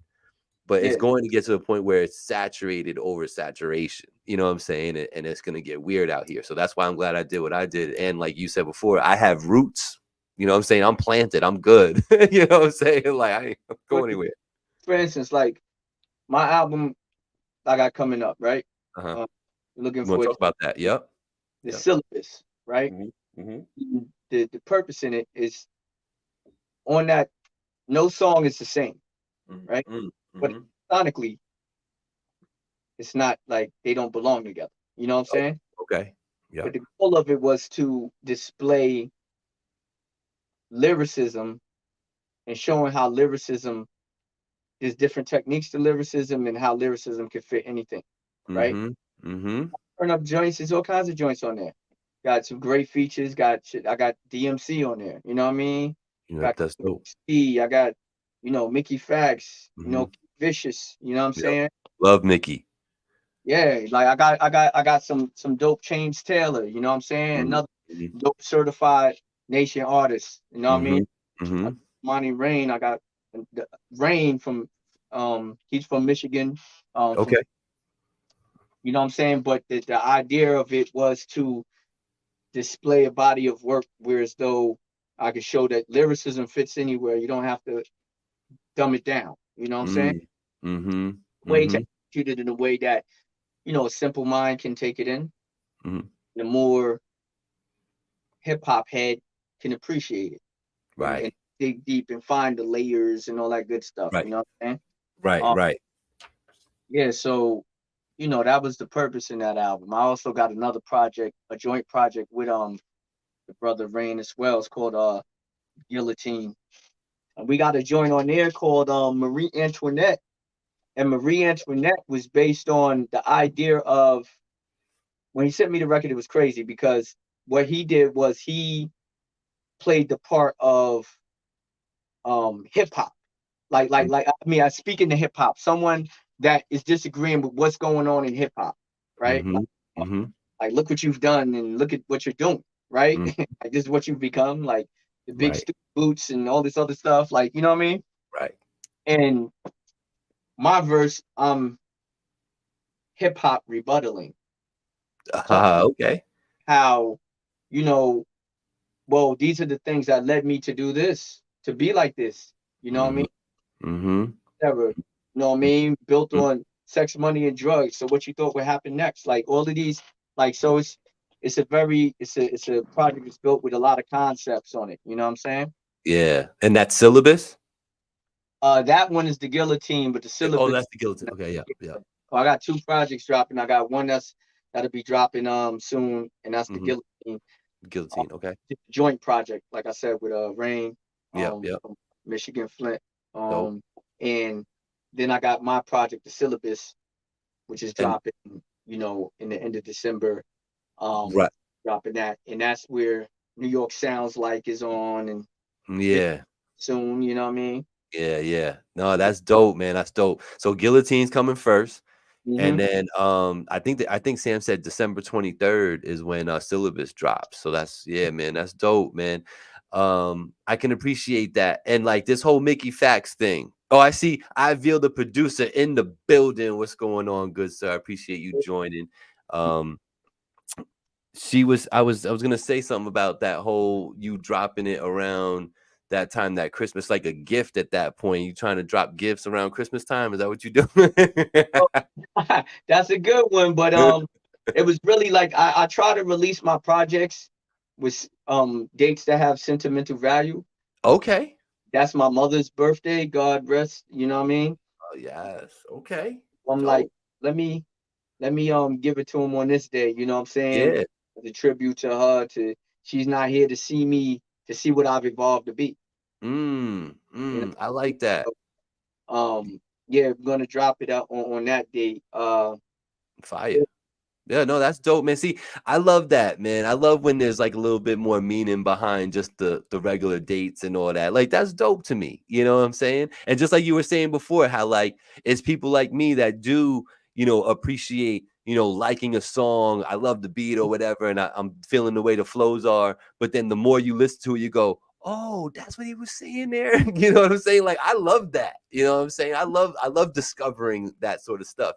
but it's yeah, going to get to the point where it's saturated over saturation. You know what I'm saying? And it's going to get weird out here. So that's why I'm glad I did what I did. And like you said before, I have roots. You know what I'm saying? I'm planted. I'm good. You know what I'm saying? Like I ain't But going anywhere. for instance, like my album I got coming up, right? Uh-huh. Uh, looking You want to for talk about that? Yep. the Yep. syllabus, right? Mm-hmm. Mm-hmm. The purpose in it is on that. No song is the same, right? Mm-hmm. But Mm-hmm. sonically, it's not like they don't belong together. You know what I'm Oh, saying? okay. But Yep. the goal of it was to display lyricism and showing how lyricism, there's different techniques to lyricism and how lyricism can fit anything, right? Mm-hmm. Mm-hmm. Turn up joints, there's all kinds of joints on there. Got some great features. Got shit. I got DMC on there. You know what I mean? Yep. Got That's dope. C. I got Mickey Fax. Mm-hmm. Vicious. You know what I'm Yep. saying? Love Mickey. Yeah, like I got some dope James Taylor. You know what I'm saying? Mm-hmm. Another dope certified nation artist. You know what I Mm-hmm. mean? Mm-hmm. Monty Rain. I got Rain from he's from Michigan. From Okay. you know what I'm saying? But the idea of it was to display a body of work where as though I could show that lyricism fits anywhere. You don't have to dumb it down. You know what I'm saying? Mm. Mm-hmm. Way to Mm-hmm. execute it in a way that, a simple mind can take it in. Mm-hmm. The more hip hop head can appreciate it and Right. dig deep and find the layers and all that good stuff. Right. You know what I'm saying? Right. Um, Right. yeah, so that was the purpose in that album. I also got another project, a joint project with the brother Rain as well. It's called Guillotine. And we got a joint on there called Marie Antoinette. And Marie Antoinette was based on the idea of, when he sent me the record, it was crazy because what he did was he played the part of hip hop. I mean, I speak into hip hop, someone that is disagreeing with what's going on in hip hop, right? Mm-hmm. Mm-hmm. Like, look what you've done and look at what you're doing, right? Mm. Like, this is what you've become, like the big Right. stupid boots and all this other stuff, like, you know what I mean? Right. And my verse, hip hop rebuttaling, talking Okay. how, you know, well, these are the things that led me to do this, to be like this, you know what I Mm-hmm. mean? Mm-hmm. Whatever, you know what I mean? Built on sex, money, and drugs. So what you thought would happen next? Like all of these, like, so it's a project that's built with a lot of concepts on it. You know what I'm saying? Yeah. And that syllabus? That one is the guillotine, but the Oh, syllabus. that's the guillotine. Okay. Yeah. Yeah. I got two projects dropping. I got one that'll be dropping soon, and that's the Mm-hmm. guillotine. Guillotine. Okay. Joint project, like I said, with Rain, Yep. Yep. from Michigan Flint, Dope. and then I got my project, the syllabus, which is And dropping, in the end of December, right. dropping that, and that's where New York Sounds Like is on, and Yeah. soon, you know what I mean? Yeah. Yeah. No, that's dope, man. That's dope. So guillotine's coming first. Mm-hmm. And then I think Sam said December 23rd is when syllabus drops. So that's, yeah, man, that's dope, man. I can appreciate that. And like this whole Mickey Fax thing. Oh, I see. I feel the producer in the building. What's going on, good sir? I appreciate you joining. Um I was gonna say something about that whole you dropping it around that time, that Christmas, like a gift at that point. You trying to drop gifts around Christmas time? Is that what you Oh, doing? that's a good one, but it was really like I try to release my projects with dates that have sentimental value. Okay. That's my mother's birthday, God rest, you know what I mean? Oh yes. Okay. I'm like, Dope. let me give it to him on this day, you know what I'm saying? Yeah. As a tribute to her, to she's not here to see me, to see what I've evolved to be, you know. I like that. So, yeah, I'm gonna drop it out on that date. Fire. Yeah, no, that's dope, man. See, I love that, man. I love when there's like a little bit more meaning behind just the regular dates and all that. Like that's dope to me. You know what I'm saying? And just like you were saying before, how like it's people like me that do, appreciate, liking a song. I love the beat or whatever, and I'm feeling the way the flows are. But then the more you listen to it, you go, oh, that's what he was saying there. You know what I'm saying? Like I love that. You know what I'm saying? I love discovering that sort of stuff.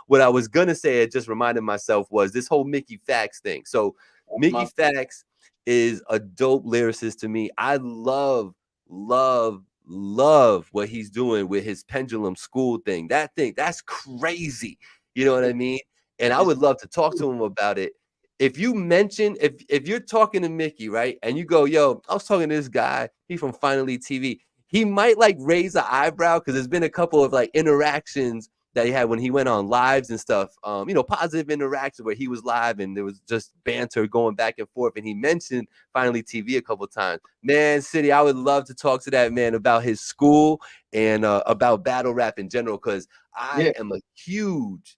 What I was gonna say, I just reminded myself, was this whole Mickey Fax thing. So Mickey My Fax is a dope lyricist to me. I love what he's doing with his pendulum school thing. That thing, that's crazy. You know what I mean? And I it's would love to talk to him about it. If you mention, if you're talking to Mickey, right, and you go, yo, I was talking to this guy, he's from Finally TV. He might like raise an eyebrow because there's been a couple of like interactions that he had when he went on lives and stuff, positive interaction where he was live and there was just banter going back and forth. And he mentioned Finally TV a couple of times. Man, City, I would love to talk to that man about his school and about battle rap in general, because I yeah, am a huge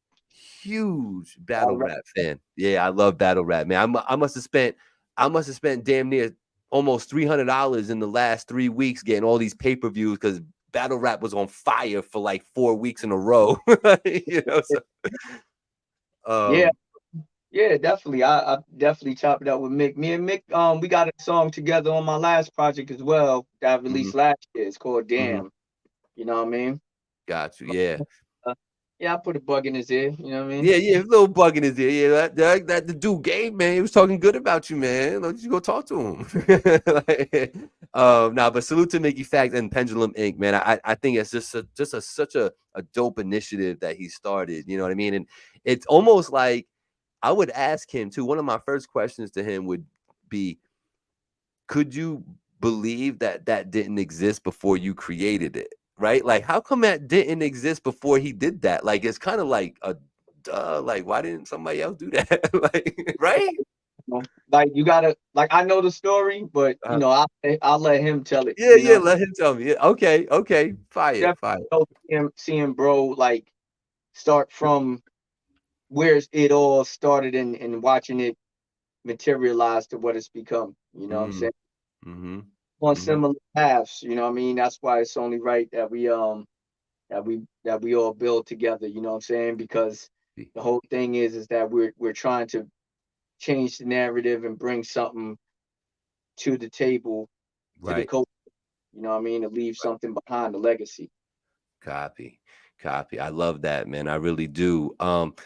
all battle right. rap fan. Yeah, I love battle rap, man. I must have spent damn near almost $300 in the last 3 weeks getting all these pay-per-views because battle rap was on fire for like 4 weeks in a row. So Yeah, um yeah, definitely. I definitely chop it up with Mick. Me and Mick, we got a song together on my last project as well that I mhm, released last year. It's called mhm, Damn. You know what I mean? got you. Yeah. Uh, yeah, I put a bug in his ear. You know what I mean? Yeah, a little bug in his ear. Yeah, that the dude Gabe, man, he was talking good about you, man. Don't you go talk to him? But salute to Mickey Fact and Pendulum Inc. Man, I think it's such a dope initiative that he started. You know what I mean? And it's almost like I would ask him too. One of my first questions to him would be, could you believe that that didn't exist before you created it? Right? Like, how come that didn't exist before he did that? Like, it's kind of like a duh. Like, why didn't somebody else do that? Like, right? You know, like you gotta, like, I know the story, but I'll let him tell it. Yeah, You yeah. know, Let him tell me. Yeah, okay. Fire, definitely fire. know seeing bro like start from where it all started and watching it materialize to what it's become. You know what I'm Mm, saying? mm-hmm, On mm-hmm. similar paths. You know what I mean? That's why it's only right that we all build together. You know what I'm saying? Because the whole thing is that we're trying to change the narrative and bring something to the table, to the Right. culture. You know what I mean? To leave something behind, a legacy. Copy. Copy. I love that, man. I really do.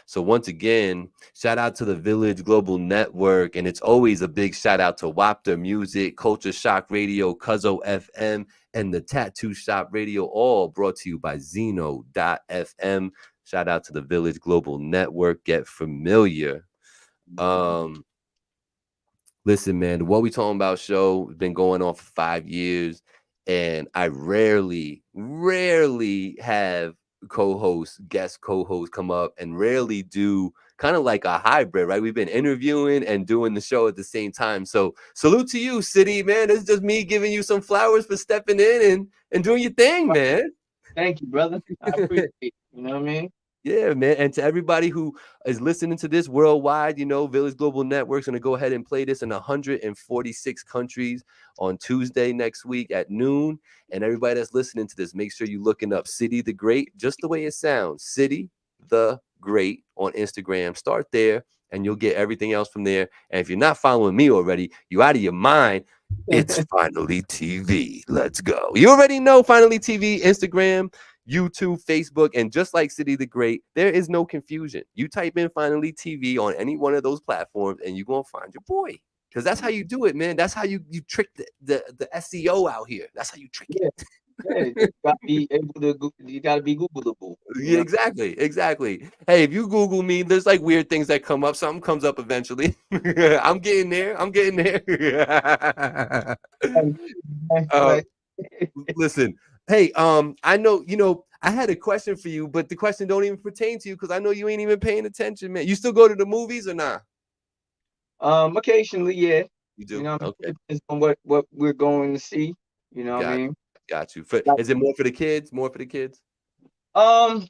So once again, shout out to the Village Global Network. And it's always a big shout out to Wapter Music, Culture Shock Radio, Cuzzo FM, and the Tattoo Shop Radio, all brought to you by Zeno.fm. Shout out to the Village Global Network. Get familiar. Um, Listen, man, the What We Talking About show has been going on for 5 years, and I rarely have guest co-hosts come up, and rarely do kind of like a hybrid, right? We've been interviewing and doing the show at the same time. So salute to you, City, man. It's just me giving you some flowers for stepping in and doing your thing, man. Thank you, brother. I appreciate it. You know what I mean? Yeah, man. And to everybody who is listening to this worldwide, Village Global Network's going to go ahead and play this in 146 countries on Tuesday next week at noon. And everybody that's listening to this, make sure you're looking up City the Great, just the way it sounds. City the Great on Instagram. Start there and you'll get everything else from there. And if you're not following me already, you out of your mind. It's Finally TV. Let's go. You already know Finally TV, Instagram. YouTube, Facebook, and just like City the Great, there is no confusion. You type in Finally TV on any one of those platforms, and you're gonna find your boy. Because that's how you do it, man. That's how you trick the SEO out here. That's how you trick it. Yeah, yeah. You gotta be able to. You gotta be Googleable. You Yeah, know? exactly. Hey, if you Google me, there's like weird things that come up. Something comes up eventually. I'm getting there. I'm getting there. uh, Like, listen, hey, I know, I had a question for you, but the question don't even pertain to you because I know you ain't even paying attention, man. You still go to the movies or not? occasionally, yeah. You You do? know, what I mean, Okay, depends on what we're going to see. You know what I got mean? got you. Like, Is it more for the kids? More for the kids um,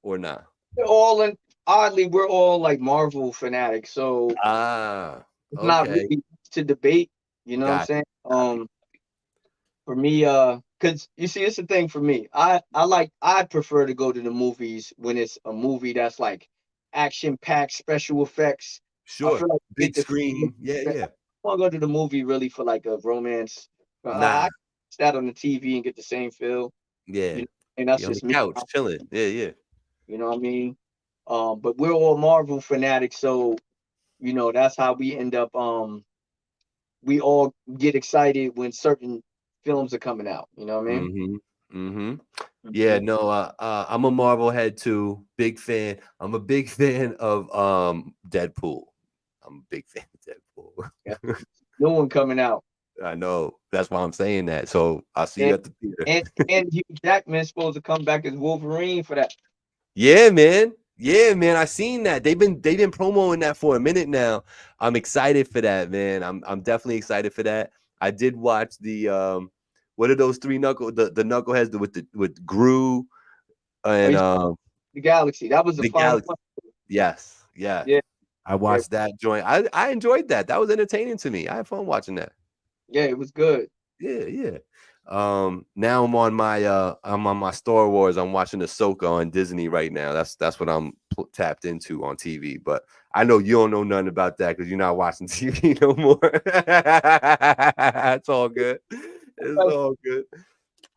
or not? we're all in. Oddly, we're all like Marvel fanatics, so Ah, it's not okay, really to debate. You know what I'm got saying? copy. For me, cause you see, it's the thing for me. I prefer to go to the movies when it's a movie that's like action packed special effects. I Sure, feel like you get big the feel. screen. Yeah, I yeah. want to go to the movie really for like a romance. I Nah, watch that on the TV and get the same feel. yeah. You know, and that's You on the just me. couch chilling. Yeah, yeah. You know what I mean? But we're all Marvel fanatics, so that's how we end up. We all get excited when certain films are coming out. You know what I mean? Mm-hmm. Mm-hmm. Yeah, Mhm. no, I'm a Marvel head too. Big fan. I'm a big fan of Deadpool. I'm a big fan of Yeah. Deadpool. New one coming out. I know. That's why I'm saying that. So I'll see you And at the theater. and Hugh Jackman's supposed to come back as Wolverine for that. Yeah, man. Yeah, man. I seen that. They've been promoting that for a minute now. I'm excited for that, man. I'm definitely excited for that. I did watch the what are those three the knuckleheads with Gru Oh, and he's the Galaxy. That was the the final Galaxy. one. Yes, yes. Yeah, I yeah, watched that joint. I enjoyed that. That was entertaining to me. I had fun watching that. yeah. It was good. Yeah, yeah. Now I'm on my Star Wars. I'm watching Ahsoka on Disney right now. That's what I'm tapped into on TV. But I know you don't know nothing about that because you're not watching TV no more. It's all good. It's all good.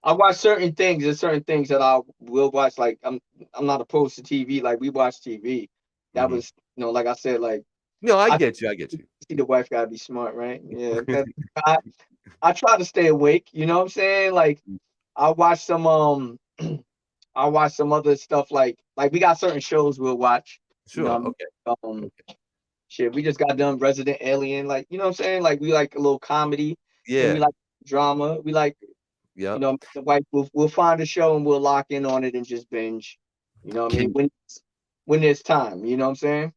I watch certain things. There's certain things that I will watch. Like I'm not opposed to TV. Like we watch TV. That Hmm. was like I said. Like No, I I get you. I get you. see the wife gotta be smart, right? Yeah. I I try to stay awake. You know what I'm saying? Like I watch some I watch some other stuff like we got certain shows we'll watch. You know Sure. what I Okay. mean? Okay. Shit, we just got done Resident Alien. Like, you know what I'm saying? Like we like a little comedy and we Yeah. like drama. We like, Yep. the wife we'll find a show and we'll lock in on it and just binge. You know what I mean? Can When there's time, you know what I'm saying?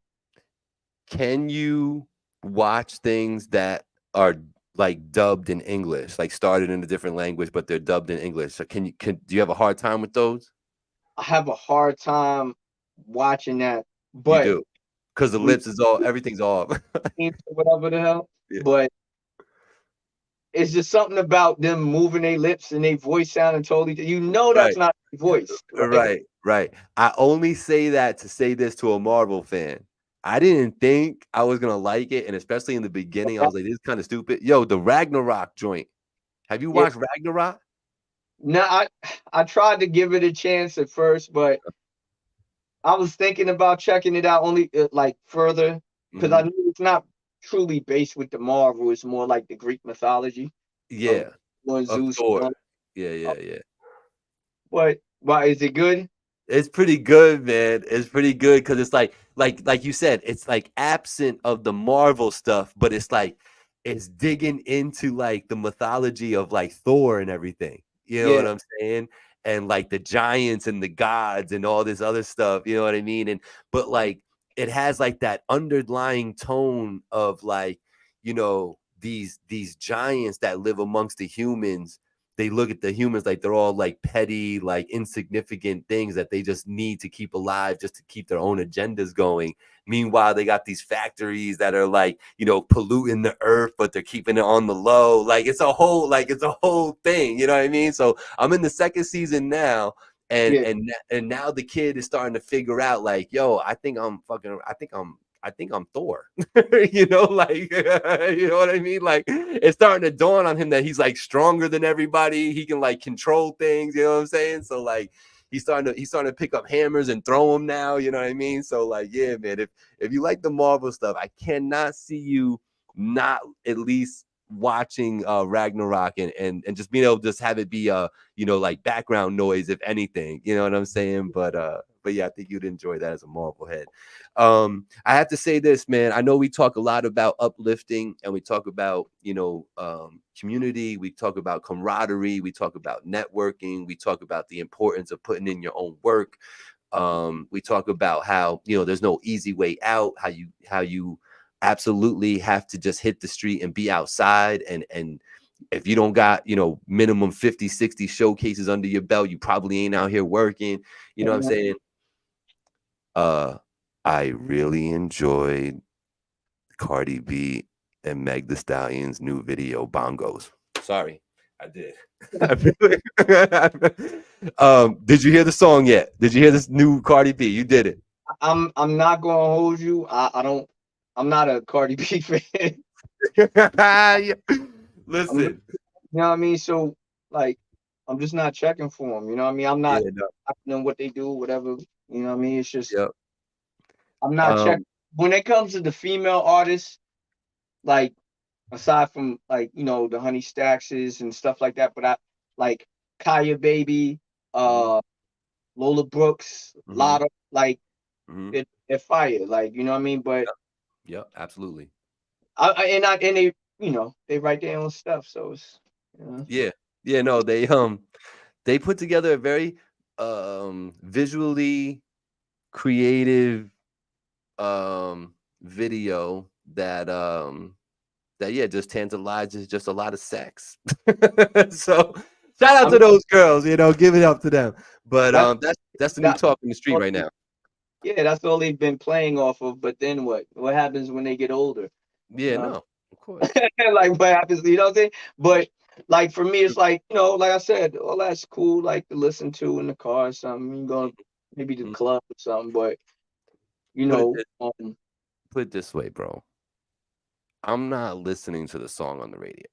can you watch things that are like dubbed in English, like started in a different language, but they're dubbed in English? So do you have a hard time with those? I have a hard time watching that, You but do. Because the we lips is all everything's off. whatever the hell. Yeah. But it's just something about them moving their lips and their voice sounding totally. That's Right. not their voice, right? Right. Right. I only say that to say this to a Marvel fan. I didn't think I was gonna like it, and especially in the beginning, I was like, "This is kind of stupid." Yo, the Ragnarok joint. Have you Yeah. watched Ragnarok? No, I tried to give it a chance at first, but I was thinking about checking it out only like further because I Hmm. knew it's not truly based with the Marvel. It's more like the Greek mythology of Yeah, of Zeus. Thor. Yeah, yeah, yeah. But why is it good? It's pretty good, man. It's pretty good because it's like you said, it's like absent of the Marvel stuff, but it's like it's digging into like the mythology of like Thor and everything. You know what Yeah, I'm saying? And like the giants and the gods and all this other stuff. You know what I mean? And but like it has like that underlying tone of like these giants that live amongst the humans. They look at the humans like they're all like petty, like insignificant things that they just need to keep alive just to keep their own agendas going. Meanwhile, they got these factories that are like, polluting the earth, but they're keeping it on the low. Like it's a whole thing. You know what I mean? So I'm in the second season now. And yeah. and and now the kid is starting to figure out, like, yo, I think I'm Thor. Like you know what I mean? Like it's starting to dawn on him that he's like stronger than everybody. He can like control things, you know what I'm saying? So like he's starting to pick up hammers and throw them now. You know what I mean? So like, yeah, man. If you like the Marvel stuff, I cannot see you not at least watching Ragnarok and just being able to just have it be like background noise, if anything. You know what I'm saying? But yeah, I think you'd enjoy that as a Marvel head. I have to say this, man. I know we talk a lot about uplifting and we talk about, community. We talk about camaraderie. We talk about networking. We talk about the importance of putting in your own work. We talk about how, there's no easy way out, how you absolutely have to just hit the street and be outside. And if you don't got, minimum 50, 60 showcases under your belt, you probably ain't out here working. You know what I'm saying? I really enjoyed Cardi B and Meg Thee Stallion's new video, Bongos. Sorry, I did. Did you hear the song yet? Did you hear this new Cardi B? You did it. I'm not gonna hold you. I'm not a Cardi B fan. Listen. You know what I mean? So like I'm just not checking for them. You know what I mean? I'm not know what they do, whatever. You know what I mean? It's just I'm not checking. When it comes to the female artists, like aside from like, the Honey Staxes and stuff like that, but I like Kaya Baby, Lola Brooks, Lotta, like they're fire, like, you know what I mean? But yeah, absolutely. And they, they write their own stuff, so it's no, they put together a very visually creative video that just tantalizes just a lot of sex. So shout out to those girls, give it up to them. But that's the new talk in the street right now. Yeah, that's all they've been playing off of. But then what happens when they get older? Yeah, no, of course. Like what happens, you know what I'm saying? But like for me, it's like, like I said, all that's cool, like to listen to in the car or something. You go maybe to the club or something, but put it this way, bro. I'm not listening to the song on the radio.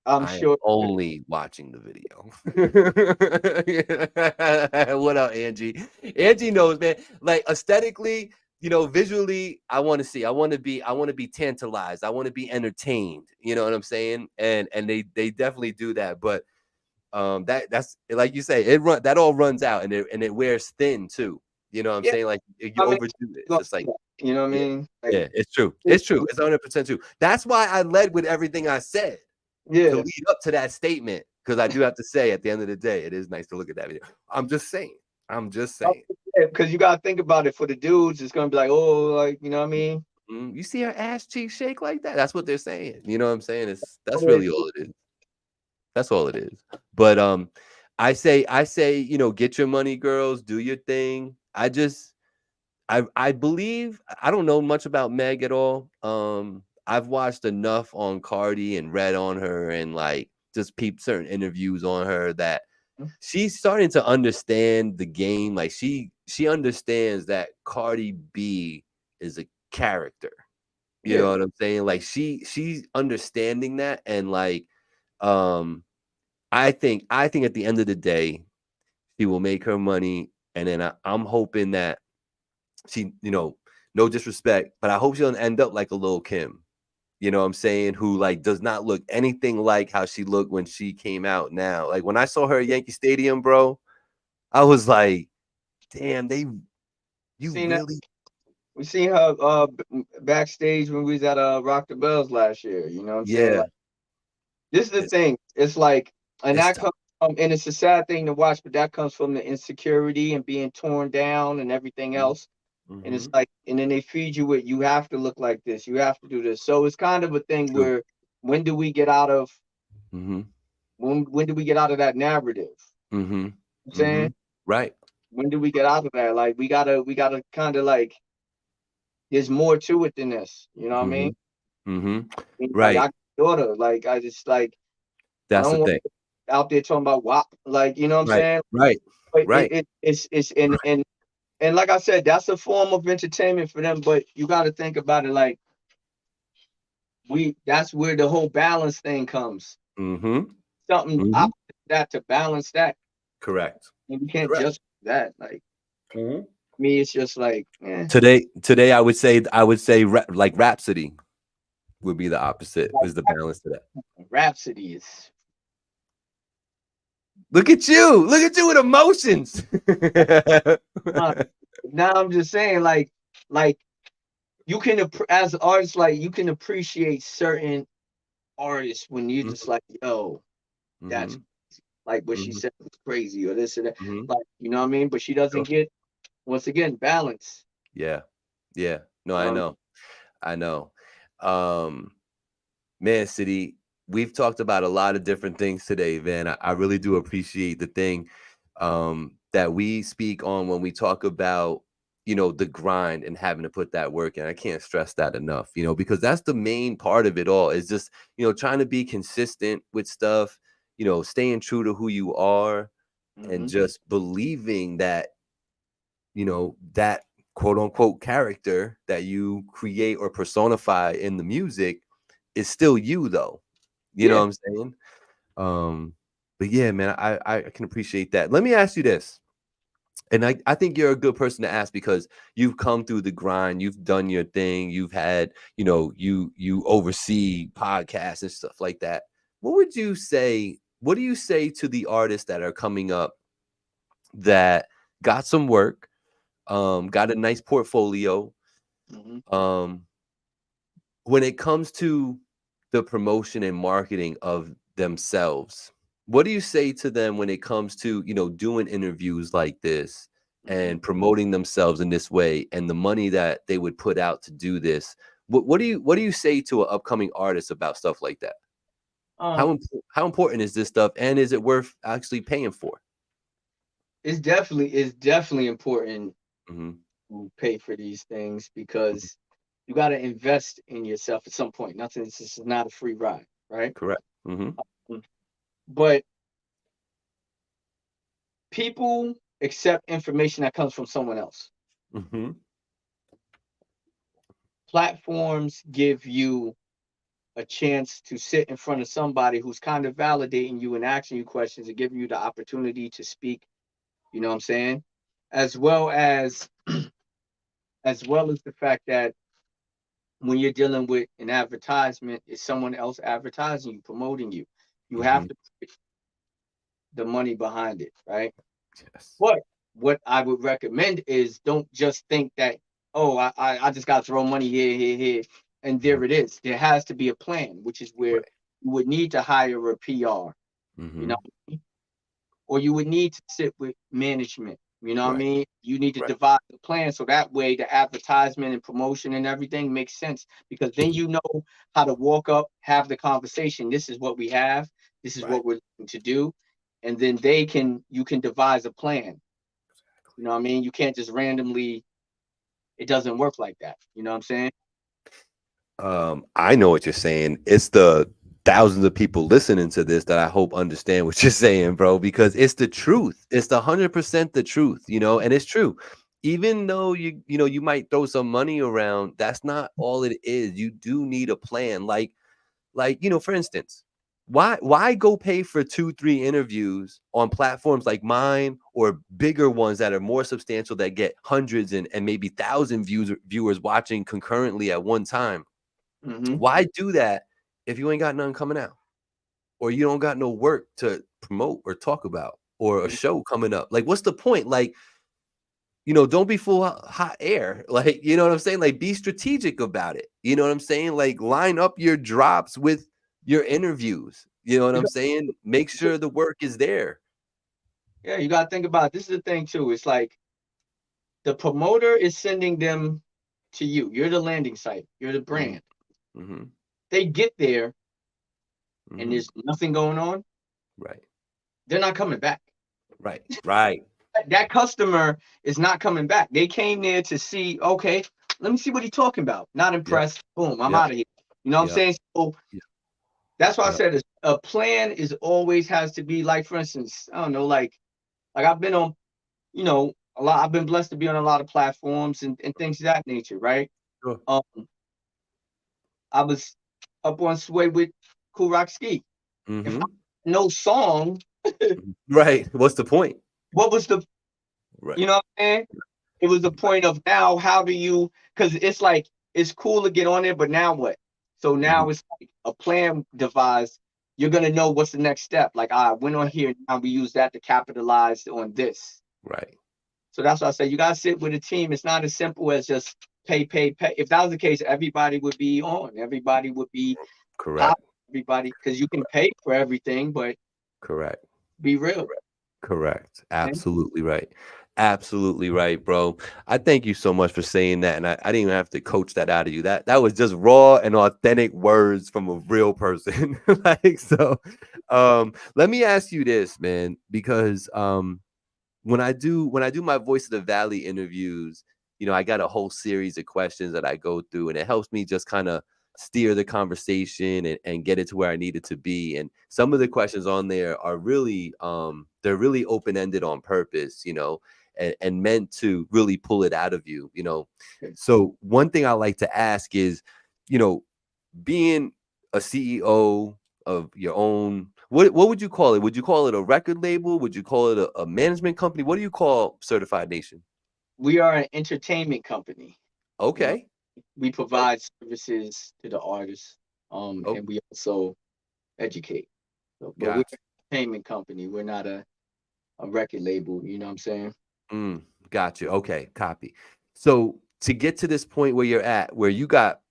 I'm sure only watching the video. What up, Angie? Angie knows, man. Like aesthetically, visually, I want to be tantalized. I want to be entertained. You know what I'm saying? And they definitely do that. But that's like you say, that all runs out and it wears thin too. You know what I'm saying? Like you overdo it. It's just like, you know what I mean? Like, yeah, it's true. It's true. It's 100% true. That's why I led with everything I said. Yeah. To lead up to that statement, because I do have to say, at the end of the day, it is nice to look at that video. I'm just saying. Because you gotta think about it. For the dudes, it's gonna be like, oh, like, you know what I mean? You see her ass cheek shake like that? That's what they're saying. You know what I'm saying? That's really all it is. That's all it is. But I say, get your money, girls. Do your thing. I believe, I don't know much about Meg at all. I've watched enough on Cardi and read on her and like just peeped certain interviews on her that she's starting to understand the game. Like she understands that Cardi B is a character. You know what I'm saying? Like she's understanding that, and like I think at the end of the day she will make her money, and then I'm hoping that she, no disrespect, but I hope she doesn't end up like a Lil' Kim. You know what I'm saying? Who like does not look anything like how she looked when she came out now. Like when I saw her at Yankee Stadium, bro, I was like, damn, really? We seen her backstage when we was at Rock the Bells last year. You know what I'm saying? Like, this is the thing. It's like, and that comes from, and it's a sad thing to watch, but that comes from the insecurity and being torn down and everything else. And it's like, and then they feed you with, you have to look like this, you have to do this. So it's kind of a thing where, when do we get out of when do we get out of that narrative? You know what I'm saying? Right. When do we get out of that? Like we gotta kind of like, there's more to it than this. You know what I mean? Right. Like, I got a daughter. Like I just like, that's I don't the thing. Out there talking about WAP, like, you know what I'm saying? Right. But Right. It's and like I said, that's a form of entertainment for them. But you got to think about it like, that's where the whole balance thing comes. Something opposite that to balance that. Correct. And you can't just that. Like me, it's just like Today, I would say like Rhapsody would be the opposite. Is the balance to that? Rhapsody is. Look at you! Look at you with emotions. Now I'm just saying, like you can as an artist, like you can appreciate certain artists when you're just like, yo, that's like what she said was crazy or this or that. Mhm. Like, you know what I mean? But she doesn't get, once again, balance. Yeah, yeah. No, I Um, know, I know. Um, Man, City, we've talked about a lot of different things today, man. I really do appreciate the thing that we speak on when we talk about, the grind and having to put that work in. I can't stress that enough, because that's the main part of it all is just, trying to be consistent with stuff, staying true to who you are and just believing that, that quote unquote character that you create or personify in the music is still you though. You know yeah. what I'm saying? But yeah, man, I can appreciate that. Let me ask you this. And I think you're a good person to ask because you've come through the grind, you've done your thing, you've had, you oversee podcasts and stuff like that. What do you say to the artists that are coming up that got some work, got a nice portfolio, hmm um, when it comes to the promotion and marketing of themselves, what do you say to them when it comes to, doing interviews like this hmm and promoting themselves in this way and the money that they would put out to do this? What do you say to an upcoming artist about stuff like that? Um, How important is this stuff and is it worth actually paying for? it's definitely important Hmm. to pay for these things because you got to invest in yourself at some point. Nothing. This is not a free ride, right? Correct. Hmm. Mm. But people accept information that comes from someone else. Hmm. Platforms give you a chance to sit in front of somebody who's kind of validating you and asking you questions and giving you the opportunity to speak, you know what I'm saying? As well as the fact that when you're dealing with an advertisement, it's someone else advertising you, promoting you. You have Hmm. to put the money behind it, right? Yes. But what I would recommend is don't just think that, oh, I just got to throw money here, and Mhm. there it is. There has to be a plan, which is where Right. you would need to hire a PR, you know, Hmm. or you would need to sit with management. You know what I Right. mean? You need to Right. divide the plan so that way the advertisement and promotion and everything makes sense because then you know how to walk up, have the conversation. This is what we have. This is Right. what we're looking to do, and then you can devise a plan. You know what I mean? You can't just randomly. It doesn't work like that. You know what I'm saying? I know what you're saying. It's the thousands of people listening to this that I hope understand what you're saying, bro, because it's the truth. It's the 100% the truth, and it's true. Even though you might throw some money around, that's not all it is. You do need a plan. Like, for instance, why go pay for 2, 3 interviews on platforms like mine or bigger ones that are more substantial that get hundreds and maybe thousand viewers watching concurrently at one time? Mm-hmm. Why do that if you ain't got nothing coming out or you don't got no work to promote or talk about or a show coming up? Like, what's the point? Like, don't be full hot air. Like, you know what I'm saying? Like, be strategic about it. You know what I'm saying? Like, line up your drops with your interviews. You know what I'm saying? Make sure the work is there. Yeah, you gotta think about it. This is the thing too. It's like the promoter is sending them to you. You're the landing site. You're the Mhm, brand. mhm, They get there and mhm. there's nothing going on. Right, They're not coming back. right, right, That customer is not coming back. They came there to see, okay, let me see what he's talking about. Not yep, impressed. Boom, I'm yep, out of here. You know what I'm yep, saying? So yep, that's why I yep. said a plan is always has to be like, for instance, I don't know, like I've been on, a lot. I've been blessed to be on a lot of platforms and things of that nature, right? Sure. Um, I was up on Sway with Cool Rock Ski. If I Mhm. no song, Right. What's the point? what was the Right. You know what I'm saying? It was the point of now, how do you, because it's like, it's cool to get on there, but now what? So now it's like a plan devised. You're going to know what's the next step. Like, I went on here, now we use that to capitalize on this. Right. So that's why I say you got to sit with a team. It's not as simple as just pay. If that was the case, everybody would be on. Everybody would be Correct. everybody, because you can pay for everything, but Correct. be real. Correct. Okay? Absolutely right. Absolutely right, bro. I thank you so much for saying that. And I didn't even have to coach that out of you. That was just raw and authentic words from a real person. Like, so let me ask you this, man, because when I do my Voice of the Valley interviews, I got a whole series of questions that I go through, and it helps me just kind of steer the conversation and get it to where I need it to be. And some of the questions on there are really they're really open-ended on purpose, and meant to really pull it out of you, So one thing I like to ask is, being a CEO of your own, what would you call it? Would you call it a record label? Would you call it a management company? What do you call Certified Nation? We are an entertainment company. Okay. We provide services to the artists, Oh, and we also educate. So, but we're gotcha. an entertainment company. We're not a record label. You know what I'm saying? Gotcha. Okay, copy. So to get to this point where you're at, where you got,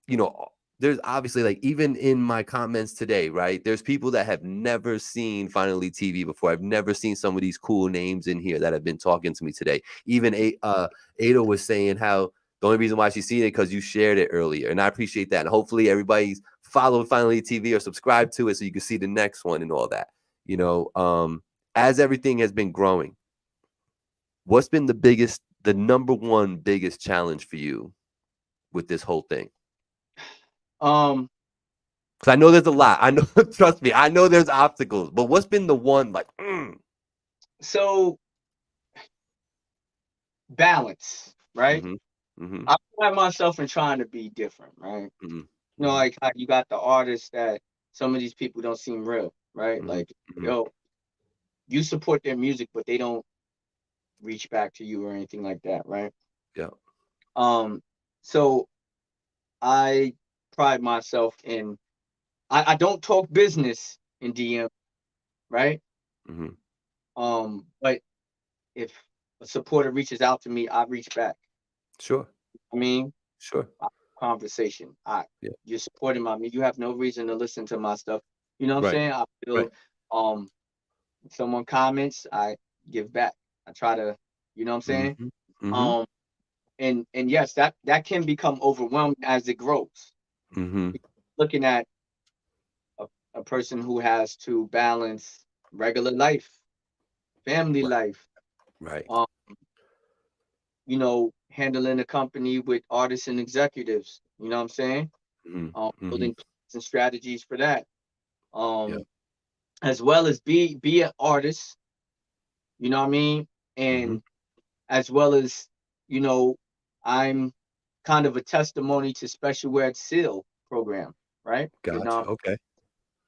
there's obviously, like, even in my comments today, right? There's people that have never seen Finally TV before. I've never seen some of these cool names in here that have been talking to me today. Even Ada was saying how the only reason why she's seen it because you shared it earlier, and I appreciate that. And hopefully everybody's followed Finally TV or subscribed to it so you can see the next one and all that. As everything has been growing, what's been the number one biggest challenge for you with this whole thing? Um, Because I know there's a lot. I know, trust me, I know there's obstacles, but what's been the one like? so balance, right? Mm-hmm. I find myself in trying to be different, right? Mm-hmm. Like how you got the artists that some of these people don't seem real, right? Mm-hmm. Like, Mm-hmm. yo, you support their music, but they don't reach back to you or anything like that, right? Yeah. So I pride myself in I don't talk business in DM, right? Mm-hmm. But if a supporter reaches out to me, I reach back. Sure. I mean, Sure. conversation. Yeah. You're supporting me. You have no reason to listen to my stuff. You know what I'm Right. saying? I Right. feel if someone comments, I give back. I try to, you know what I'm saying? Mm-hmm. Mm-hmm. Um and yes, that can become overwhelming as it grows. Mm-hmm. Looking at a person who has to balance regular life, family Right. life, Right. um, handling a company with artists and executives, you know what I'm saying? Mm-hmm. Mm-hmm. Building plans and strategies for that. Yeah. Um, as well as be an artist, you know what I mean? Mm-hmm. And as well as, you know, I'm kind of a testimony to Special Ed SEAL program, right? Gotcha. Vietnam. Okay.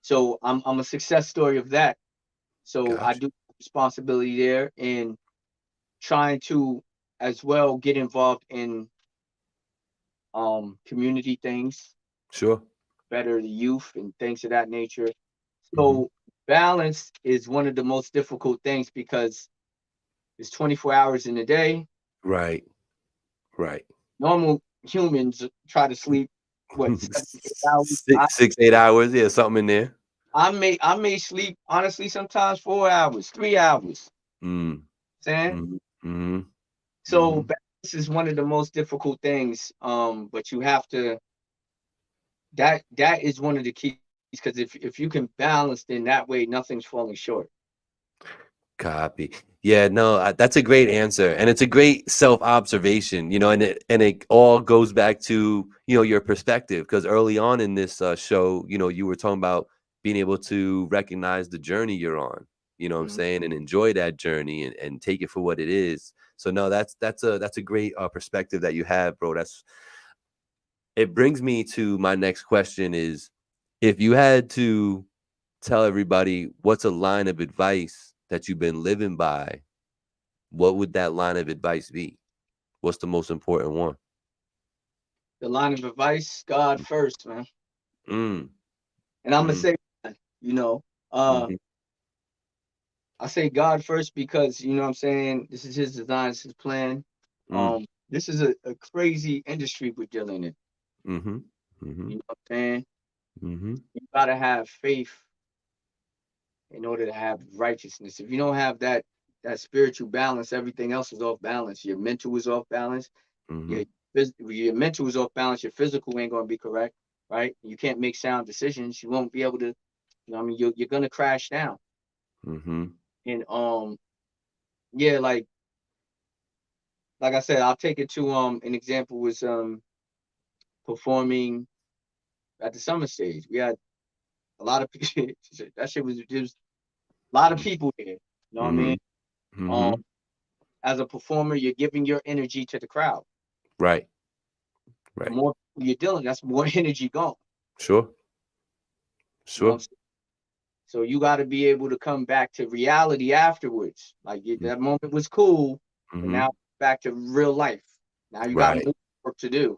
So I'm a success story of that. So I Gotcha. do have responsibility there in trying to as well get involved in community things, Sure. better the youth and things of that nature. Mm-hmm. So balance is one of the most difficult things because it's 24 hours in a day. Right. Right. Normal humans try to sleep what 7 8 hours. I 6, 8 hours. Yeah, something in there. I may sleep honestly sometimes 4 hours, 3 hours. Mm. Saying Mm-hmm. Mm-hmm. so Mm-hmm. balance is one of the most difficult things. But you have to that is one of the keys because if you can balance, then that way nothing's falling short. Copy. Yeah, no, that's a great answer, and it's a great self-observation, and it all goes back to your perspective. Because early on in this show, you were talking about being able to recognize the journey you're on. You know what I'm Mhm. saying, and enjoy that journey and take it for what it is. So no, that's a great perspective that you have, bro. It brings me to my next question: is if you had to tell everybody what's a line of advice that you've been living by, what would that line of advice be? What's the most important one? The line of advice, God first, man. Mm, And I'm gonna mm, say, you know, uh, mhm, I say God first because you know what I'm saying, this is his design, this is his plan. mm, This is a crazy industry we're dealing in. mhm, mhm, You know what I'm saying? mhm, You gotta have faith in order to have righteousness. If you don't have that spiritual balance, everything else is off balance. Your mental is off balance. Your mhm, your mental is off balance. Your physical ain't gonna be correct, right? You can't make sound decisions. You won't be able to. You know, what I mean, you're gonna crash down. mhm, And yeah, like I said, I'll take it to an example was performing at the summer stage. We had a lot of people. That shit was just a lot of people there. You know what I mean? mhm, Um, mhm. as a performer, you're giving your energy to the crowd. Right, The right. more people you're dealing, that's more energy gone. Sure, You know what I'm sure. saying? So you got to be able to come back to reality afterwards. Like Mm, that moment was cool, but now mhm. back to real life. Now you got Right, more work to do.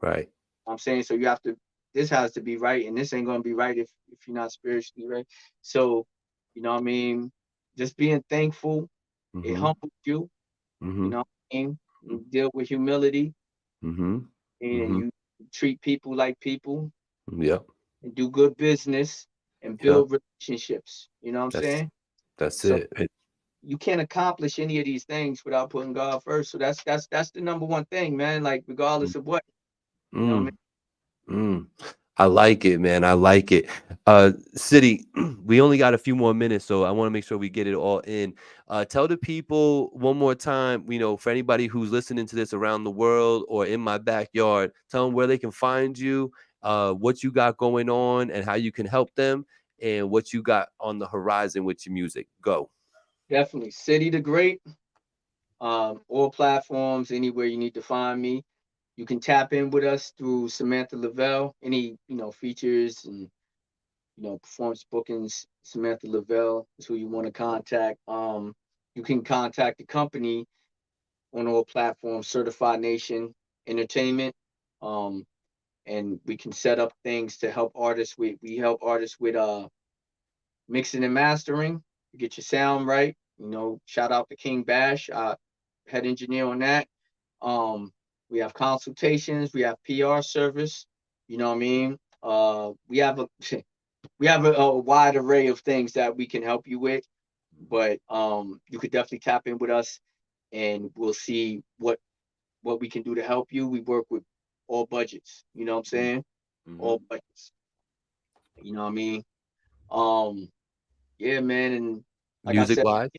right. I'm saying so you have to. This has to be right, and this ain't gonna be right if you're not spiritually right. So, you know what I mean? Just being thankful, it Mhm, humbles you. You mhm, know what I mean? You deal with humility, mhm, and mhm. you treat people like people, Yep, and do good business, and yep. build relationships. You know what I'm That's saying? that's So it. you can't accomplish any of these things without putting God first. So that's the number one thing, man. Like regardless of what, you know what I mean? Mm, mm. I like it, man. I like it. City, we only got a few more minutes, so I want to make sure we get it all in. Tell the people one more time, for anybody who's listening to this around the world or in my backyard, tell them where they can find you, what you got going on, and how you can help them, and what you got on the horizon with your music. Go. Definitely. City the Great, all platforms, anywhere you need to find me. You can tap in with us through Samantha Lavelle. Any, features and performance bookings, Samantha Lavelle is who you want to contact. You can contact the company on all platforms, Certified Nation Entertainment. Um, and we can set up things to help artists with we help artists with mixing and mastering, get your sound right. Shout out to King Bash, head engineer on that. Um, we have consultations, we have PR service, you know what I mean? We have a we have a wide array of things that we can help you with, but you could definitely tap in with us and we'll see what we can do to help you. We work with all budgets, you know what I'm saying? All Mhm. budgets. You know what I mean? Um, yeah, man, and like I Music said, wise.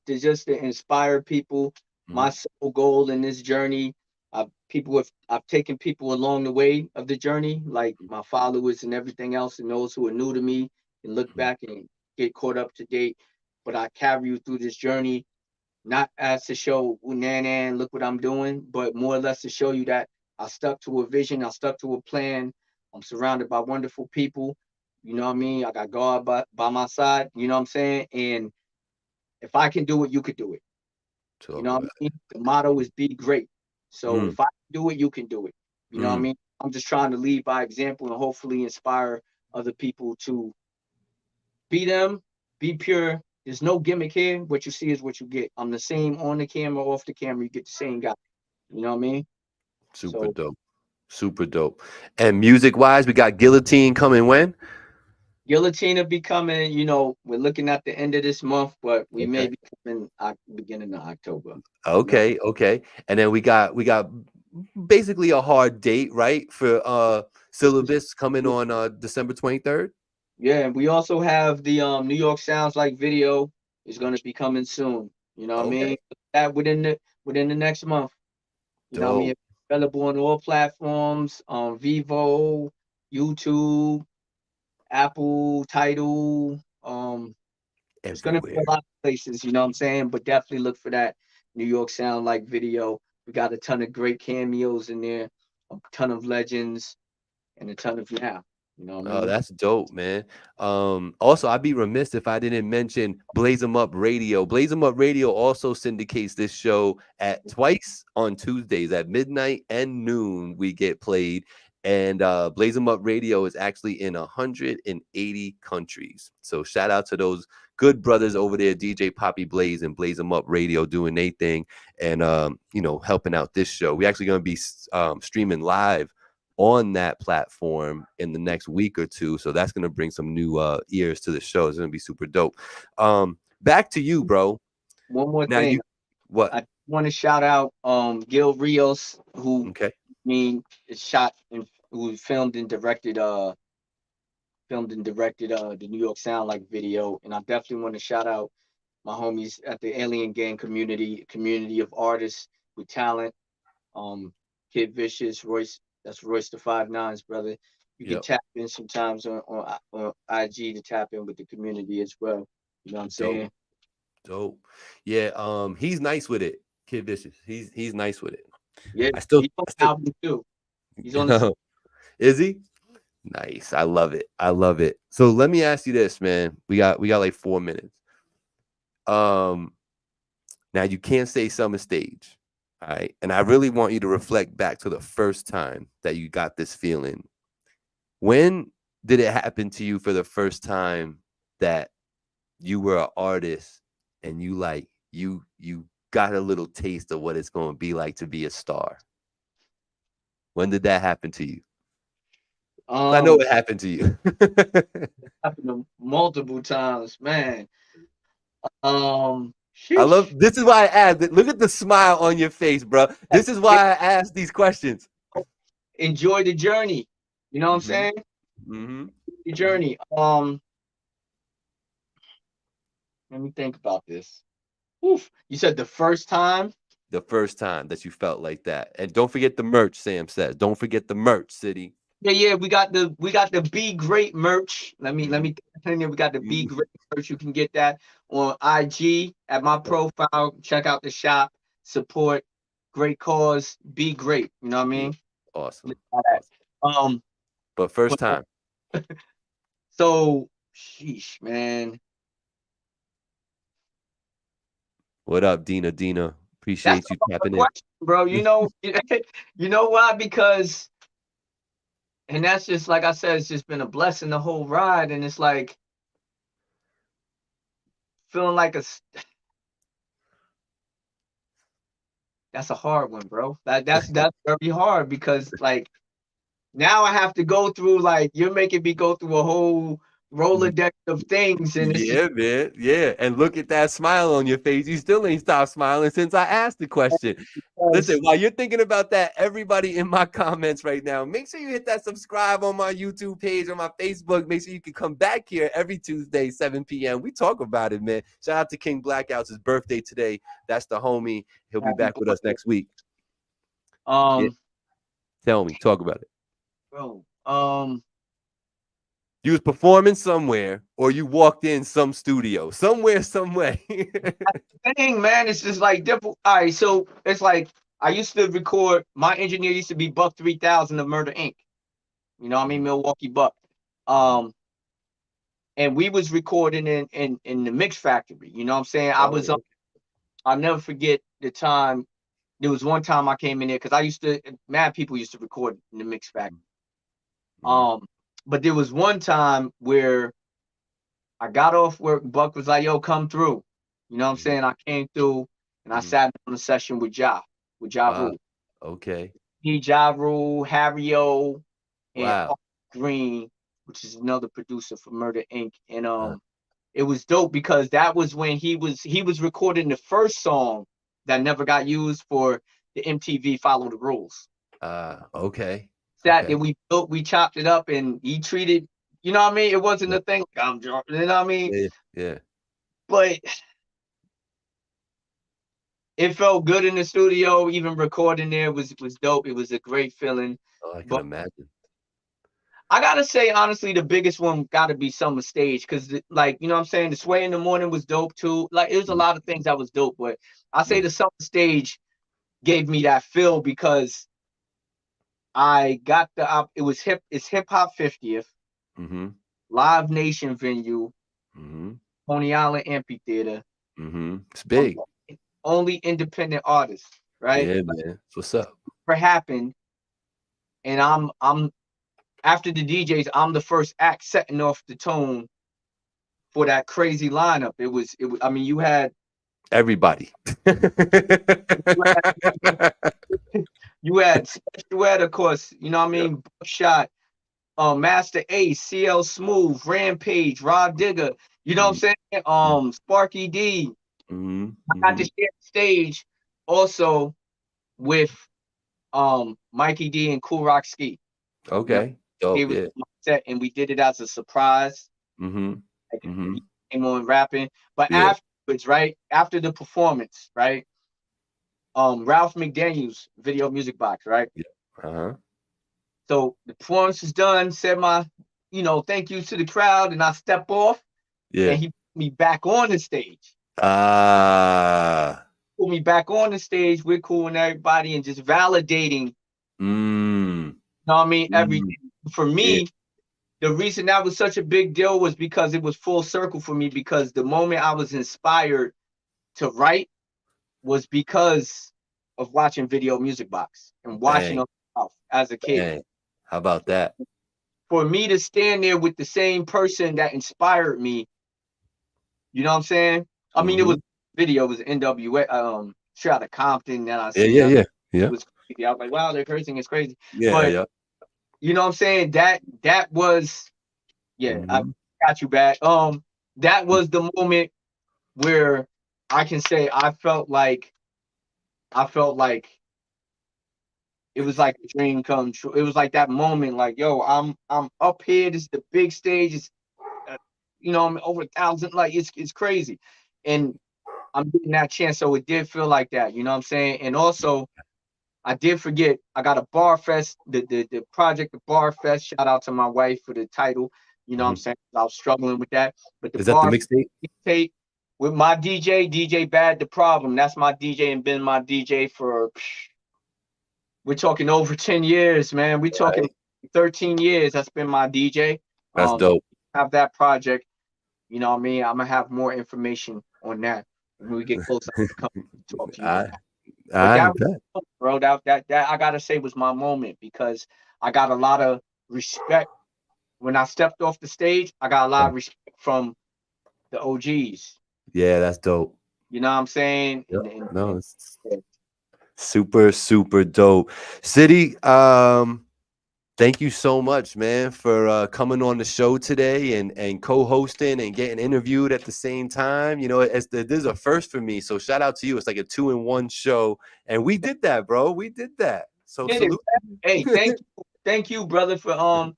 just to inspire people. My Mhm. sole goal in this journey, I've taken people along the way of the journey, like my followers and everything else, and those who are new to me and look Mhm. back and get caught up to date. But I carry you through this journey, not as to show, "Ooh, nan, look what I'm doing," but more or less to show you that I stuck to a vision, I stuck to a plan. I'm surrounded by wonderful people. You know what I mean? I got God by my side. You know what I'm saying? And if I can do it, you could do it. You Talk know what about I mean? The motto is be great. it. So if I can do it, you can do it. You know what I Mm. mean? I'm just trying to lead by example and hopefully inspire other people to be them, be pure. There's no gimmick here. What you see is what you get. I'm the same on the camera, off the camera. You get the same guy. You know what I mean? Super So dope. Super dope. And music wise, we got Guillotine coming when? Guillotine will be coming. We're looking at the end of this month, but we may Okay. be coming beginning of October. You know, Okay. Okay. And then we got basically a hard date, right? For syllabus coming on December 23rd. yeah, and we also have the New York Sounds Like video is going to be coming soon. You know what I mean? Okay. That within the next month. You know what I mean? Dope. Available on all platforms, Vivo, YouTube, Apple, Tidal. It's gonna be a Everywhere. lot of places, you know what I'm saying? But definitely look for that New York Sound Like video. We got a ton of great cameos in there, a ton of legends, and a ton of now. You know what I Oh, mean? that's dope, man. Also, I'd be remiss if I didn't mention Blaze 'em Up Radio. Blaze 'em Up Radio also syndicates this show at twice on Tuesdays at midnight and noon. We get played, and Blaze 'em Up Radio is actually in 180 countries. So shout out to those good brothers over there, DJ Poppy Blaze and Blaze 'em Up Radio, doing their thing and helping out this show. We actually going to be streaming live on that platform in the next week or two, so that's going to bring some new ears to the show. It's going to be super dope. Back to you, bro. One more Now thing. you what? I want to shout out Gil Rios, who Okay. is shot and who filmed and directed the New York Sound Like video. And I definitely want to shout out my homies at the Alien Gang community of artists with talent. Kid Vicious, Royce, that's Royce the 5'9's brother. You can Yep. tap in sometimes on IG to tap in with the community as well. You know what I'm saying? Dope. Yeah, he's nice with it. Kid Vicious. He's nice with it. Yeah, I still he's on the album too. He's on the Is he? Nice. I love it. I love it. So let me ask you this, man. We got like 4 minutes. Now you can't say summer stage. All right. And I really want you to reflect back to the first time that you got this feeling. When did it happen to you for the first time that you were an artist and you got a little taste of what it's going to be like to be a star? When did that happen to you? I know it happened to you. happened multiple times, man. I love this is why I asked. Look at the smile on your face, bro. This is why I asked these questions. Enjoy the journey. You know what I'm saying? Mm-hmm. The journey. Let me think about this. Oof. You said the first time? The first time that you felt like that. And don't forget the merch, Sam says. Don't forget the merch, City. Yeah, we got the Be Great merch. Let me tell you, we got the Be Great merch. You can get that on IG at my profile. Check out the shop. Support great cause. Be great. You know what I mean? Awesome. But first time. So, sheesh, man. What up, Dina? Appreciate you tapping in, bro. You know why? Because. And that's just, like I said, it's just been a blessing the whole ride. And it's like feeling like that's a hard one, bro. That's very hard because like now I have to go through, like, you're making me go through a whole Rolodex of things. And it's yeah, man. Yeah. And look at that smile on your face. You still ain't stopped smiling since I asked the question. Listen, while you're thinking about that, everybody in my comments right now, make sure you hit that subscribe on my YouTube page, on my Facebook. Make sure you can come back here every Tuesday, 7 p.m. We talk about it, man. Shout out to King Blackouts. His birthday today. That's the homie. He'll be back with us next week. Yeah. Tell me. Talk about it. Bro, you was performing somewhere, or you walked in some studio, somewhere, some way. Thing, man, it's just like different. All right, so it's like I used to record. My engineer used to be Buck 3000 of Murder Inc. You know what I mean, Milwaukee Buck. And we was recording in the mix factory. You know what I'm saying? I'll never forget the time. There was one time I came in there because mad people used to record in the mix factory. But there was one time where I got off work. Buck was like, "Yo, come through." You know what I'm saying? I came through and I sat on a session with Ja Rule. Okay. Ja Rule, Harry O, and Green, which is another producer for Murder Inc. And it was dope because that was when he was recording the first song that never got used for the MTV Follow the Rules. Okay. That we chopped it up and he treated, you know what I mean? It wasn't a thing like I'm drunk, you know what I mean? Yeah. But it felt good in the studio. Even recording there was dope. It was a great feeling. Oh, I can imagine. I gotta say, honestly, the biggest one gotta be Summer Stage because, like, you know what I'm saying? The Sway in the Morning was dope too. Like, it was a lot of things that was dope, but I say the Summer Stage gave me that feel because I got it's hip hop 50th. Mm-hmm. Live Nation venue, Mm-hmm. Coney Island Amphitheater. Mm-hmm. It's big. Only independent artist, right? Yeah, man. What's up? Never happened, and I'm after the DJs, I'm the first act setting off the tone for that crazy lineup. It was. I mean, Everybody. you had Special Ed, of course. You know what I Yeah. mean? Shot, Master Ace, CL Smooth, Rampage, Rod Digger. You know what I'm saying? Sparky D. Mm-hmm. I got to share the stage also with Mikey D and Cool Rock Ski. You know, Okay. he Dope. was Yeah. on my set, and we did it as a surprise. Mm-hmm. Like, Mm-hmm. he came on rapping, but Yeah. afterwards, right after the performance, right? Ralph McDaniel's video music box, right? Yeah. Uh-huh. So the performance is done. Said my, thank you to the crowd, and I step off, Yeah. and he put me back on the stage. Ah. Put me back on the stage. We're cool and everybody, and just validating. Mm. Know what I mean? Mm. Everything for me. Yeah. The reason that was such a big deal was because it was full circle for me. Because the moment I was inspired to write was because of watching Video Music Box and watching Bang. them as a kid. Bang. How about that? For me to stand there with the same person that inspired me, you know what I'm saying? I mean, it was video, it was NWA, straight out of Compton that I Yeah, seen. yeah, yeah. It Yeah. was crazy. I was like, wow, they're cursing, it's crazy. Yeah, But yeah. you know what I'm saying? That was, yeah, I got you back. That was the moment where I can say I felt like it was like a dream come true. It was like that moment, like, yo, I'm up here. This is the big stage. It's I'm over 1,000. Like it's crazy, and I'm getting that chance. So it did feel like that. You know what I'm saying? And also, I did forget. I got a Bar Fest. The project, the Bar Fest. Shout out to my wife for the title. You know what I'm saying? I was struggling with that, but the Is that the Bar mixtape? tape with my DJ Bad the Problem. That's my DJ and been my DJ for. We're talking over 10 years, man. We're talking 13 years. That's been my DJ. That's dope. Have that project. You know what I mean? I'm gonna have more information on that when we get closer. I can come talk to you. But I that bet. was, bro, that I gotta say was my moment because I got a lot of respect when I stepped off the stage. I got a lot of respect from the OGs. Yeah, that's dope. You know what I'm saying? Yep. No, it's yeah. super, super dope. City, thank you so much, man, for coming on the show today and co-hosting and getting interviewed at the same time. You know, this is a first for me, so shout out to you. It's like a 2-in-1 show, and we did that, bro. We did that. So salute. Hey, thank you, brother, for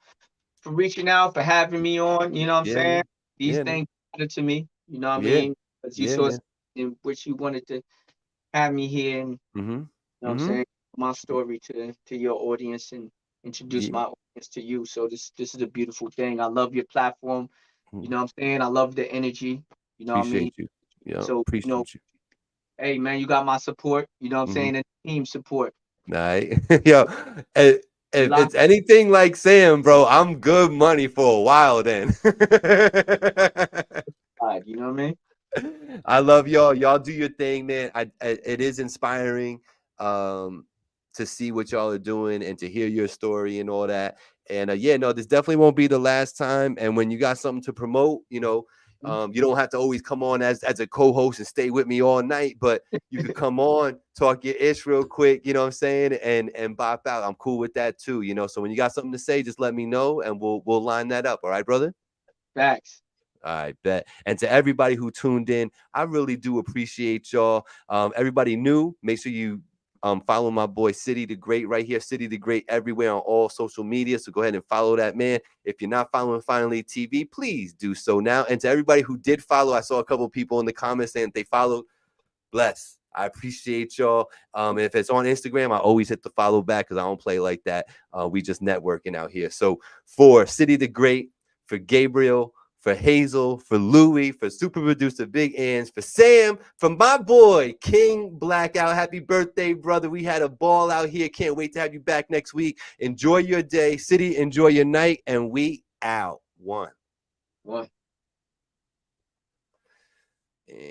reaching out, for having me on. You know what I'm saying? These things matter to me. You know what I mean? Because you saw in which you wanted to have me here, and you know what I'm saying, my story to your audience and introduce my audience to you. So this is a beautiful thing. I love your platform. You know what I'm saying? I love the energy. You know what I mean? Appreciate you. Yeah, So appreciate you. hey man, you got my support. You know what I'm saying? And team support. Right. Yo, if it's anything like Sam, bro, I'm good money for a while then. You know what I mean? I love y'all. Y'all do your thing, man. It is inspiring to see what y'all are doing and to hear your story and all that. And this definitely won't be the last time. And when you got something to promote, you don't have to always come on as a co-host and stay with me all night, but you could come on, talk your ish real quick, you know what I'm saying, and bop out. I'm cool with that too, So when you got something to say, just let me know and we'll line that up. All right, brother? Facts. I bet. And to everybody who tuned in, I really do appreciate y'all. Everybody new, make sure you follow my boy City the Great right here. City the Great everywhere on all social media. So go ahead and follow that man. If you're not following Finally TV, please do so now. And to everybody who did follow, I saw a couple of people in the comments saying they followed. Bless. I appreciate y'all. If it's on Instagram, I always hit the follow back because I don't play like that. We just networking out here. So for City the Great, for Gabriel, for Hazel, for Louie, for super producer Big Ans, for Sam, for my boy King Blackout. Happy birthday, brother. We had a ball out here. Can't wait to have you back next week. Enjoy your day. City, enjoy your night. And we out. one. One.